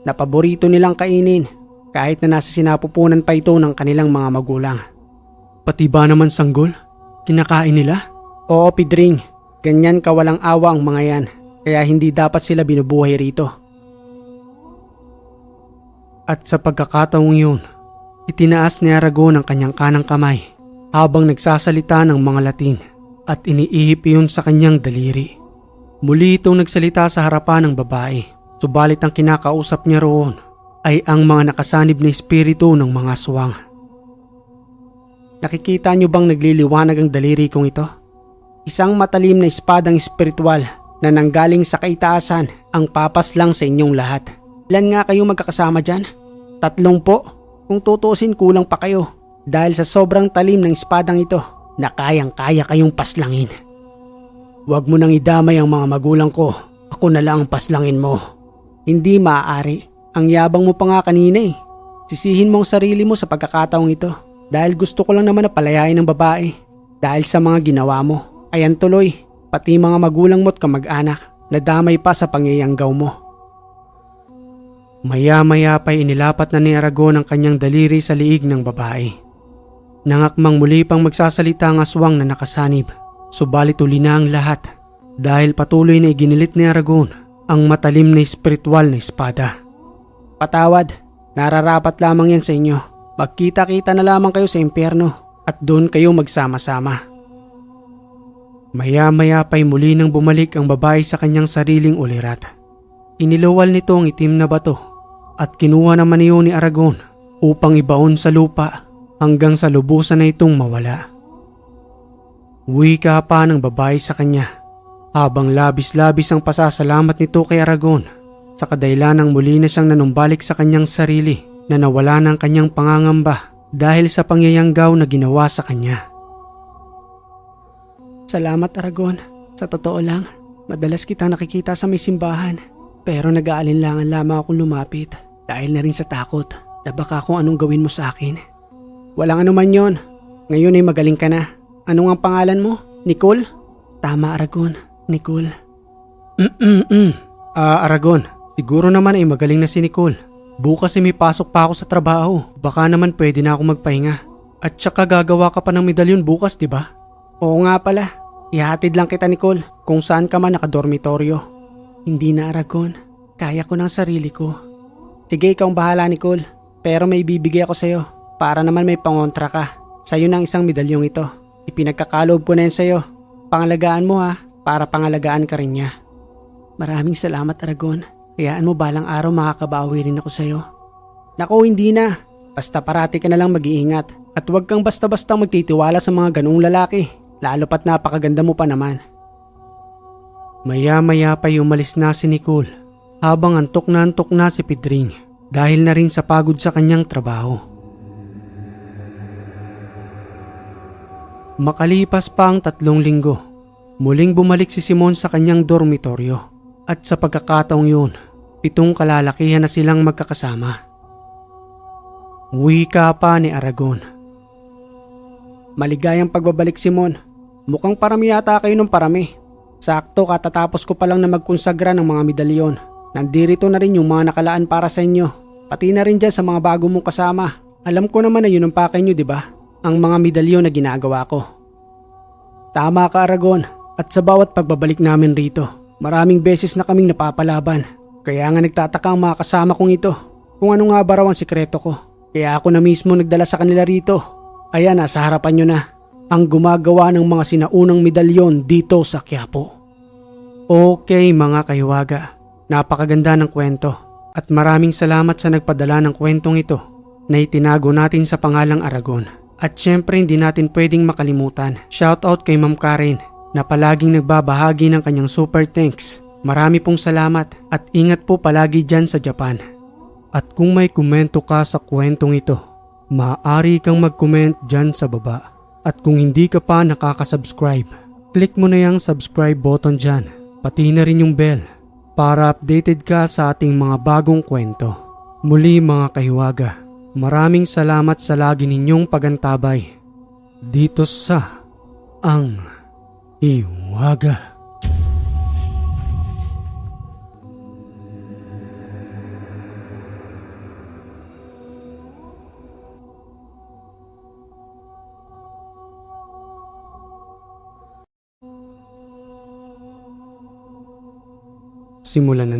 S1: na paborito nilang kainin kahit na nasa sinapupunan pa ito ng kanilang mga magulang. Pati ba naman sanggol? Kinakain nila? Oo, Pidring. Ganyan kawalang awa ang mga yan, kaya hindi dapat sila binubuhay rito. At sa pagkakataong yun, itinaas ni Aragon ang kanyang kanang kamay habang nagsasalita ng mga Latin at iniihip iyon sa kanyang daliri. Muli itong nagsalita sa harapan ng babae, subalit ang kinakausap niya roon ay ang mga nakasanib na espiritu ng mga aswang. Nakikita niyo bang nagliliwanag ang daliri kong ito? Isang matalim na espadang espiritual na nanggaling sa kaitaasan ang papaslang sa inyong lahat. Ilan nga kayo magkakasama dyan? 3 po. Kung tutuusin kulang pa kayo dahil sa sobrang talim ng espadang ito na kayang-kaya kayong paslangin. Huwag mo nang idamay ang mga magulang ko. Ako na lang ang paslangin mo. Hindi maaari. Ang yabang mo pa nga kanina eh. Sisihin mo ang sarili mo sa pagkakataong ito dahil gusto ko lang naman na palayain ng babae. Dahil sa mga ginawa mo. Ayan tuloy, pati mga magulang mo't kamag-anak nadamay pa sa pangyayanggaw mo. Maya-maya pa'y inilapat na ni Aragon ang kanyang daliri sa liig ng babae. Nangakmang muli pang magsasalita ang aswang na nakasanib, subalit uli na ang lahat dahil patuloy na iginilit ni Aragon ang matalim na espiritual na espada. Patawad, nararapat lamang yan sa inyo. Magkita-kita na lamang kayo sa impyerno at doon kayo magsama-sama. Maya-maya pa'y muli nang bumalik ang babae sa kanyang sariling ulirat. Iniluwal nito ang itim na bato at kinuha naman iyon ni Aragon upang ibaon sa lupa hanggang sa lubusan na itong mawala. Wika pa ng babae sa kanya habang labis-labis ang pasasalamat nito kay Aragon sa kadahilanang muli na siyang nanumbalik sa kanyang sarili na nawala ng kanyang pangangamba dahil sa pangyayanggaw na ginawa sa kanya. Salamat Aragon. Sa totoo lang, madalas kita nakikita sa may simbahan. Pero nag-aalinlangan lamang akong lumapit dahil na rin sa takot na baka kung anong gawin mo sa akin. Walang anuman yon. Ngayon ay magaling ka na. Ano ang pangalan mo? Nicole? Tama Aragon, Nicole. Aragon, siguro naman ay magaling na si Nicole. Bukas ay may pasok pa ako sa trabaho. Baka naman pwede na ako magpahinga. At saka gagawa ka pa ng medalyon bukas, di ba? Oo nga pala, ihatid lang kita Nicole kung saan ka man nakadormitoryo. Hindi na Aragon, kaya ko ng sarili ko. Sige ikaw ang bahala Nicole, pero may bibigay ako sa'yo para naman may pangontra ka. Sa'yo ng isang medalyong ito, ipinagkakaloob ko na yan sa'yo. Pangalagaan mo ha, para pangalagaan ka rin niya. Maraming salamat Aragon, hayaan mo balang araw makakabawi rin ako sa'yo. Naku hindi na, basta parati ka na lang mag-iingat at huwag kang basta-basta magtitiwala sa mga ganung lalaki. Lalo pat napakaganda mo pa naman. Maya-maya pa'y umalis na si Nicole habang antok na si Pidring dahil na rin sa pagod sa kanyang trabaho. Makalipas pa ang 3 linggo, muling bumalik si Simon sa kanyang dormitoryo at sa pagkakataong yun, 7 kalalakihan na silang magkakasama. Wika pa ni Aragon. Maligayang pagbabalik Simon. Mukhang parami yata kayo ng parami. Sakto katatapos ko pa lang na magkonsagra ng mga medalyon. Nandirito na rin yung mga nakalaan para sa inyo. Pati na rin dyan sa mga bago mong kasama. Alam ko naman na yun ang pakay nyo diba? Ang mga medalyon na ginagawa ko. Tama ka Aragon. At sa bawat pagbabalik namin rito, maraming beses na kaming napapalaban. Kaya nga nagtataka ang mga kasama kong ito kung ano nga ba raw ang sikreto ko. Kaya ako na mismo nagdala sa kanila rito. Ayan nasa harapan nyo na ang gumagawa ng mga sinaunang medalyon dito sa Quiapo. Okay mga kahiwaga, napakaganda ng kwento at maraming salamat sa nagpadala ng kwentong ito na itinago natin sa pangalang Aragon. At syempre hindi natin pwedeng makalimutan. Shoutout kay Ma'am Karen na palaging nagbabahagi ng kanyang super thanks. Marami pong salamat at ingat po palagi dyan sa Japan. At kung may komento ka sa kwentong ito, maaari kang mag-comment dyan sa baba. At kung hindi ka pa nakaka-subscribe, click mo na yung subscribe button dyan, pati na rin yung bell para updated ka sa ating mga bagong kwento. Muli mga kahiwaga, maraming salamat sa lagi ninyong pagantabay dito sa Ang Hiwaga. Simulan na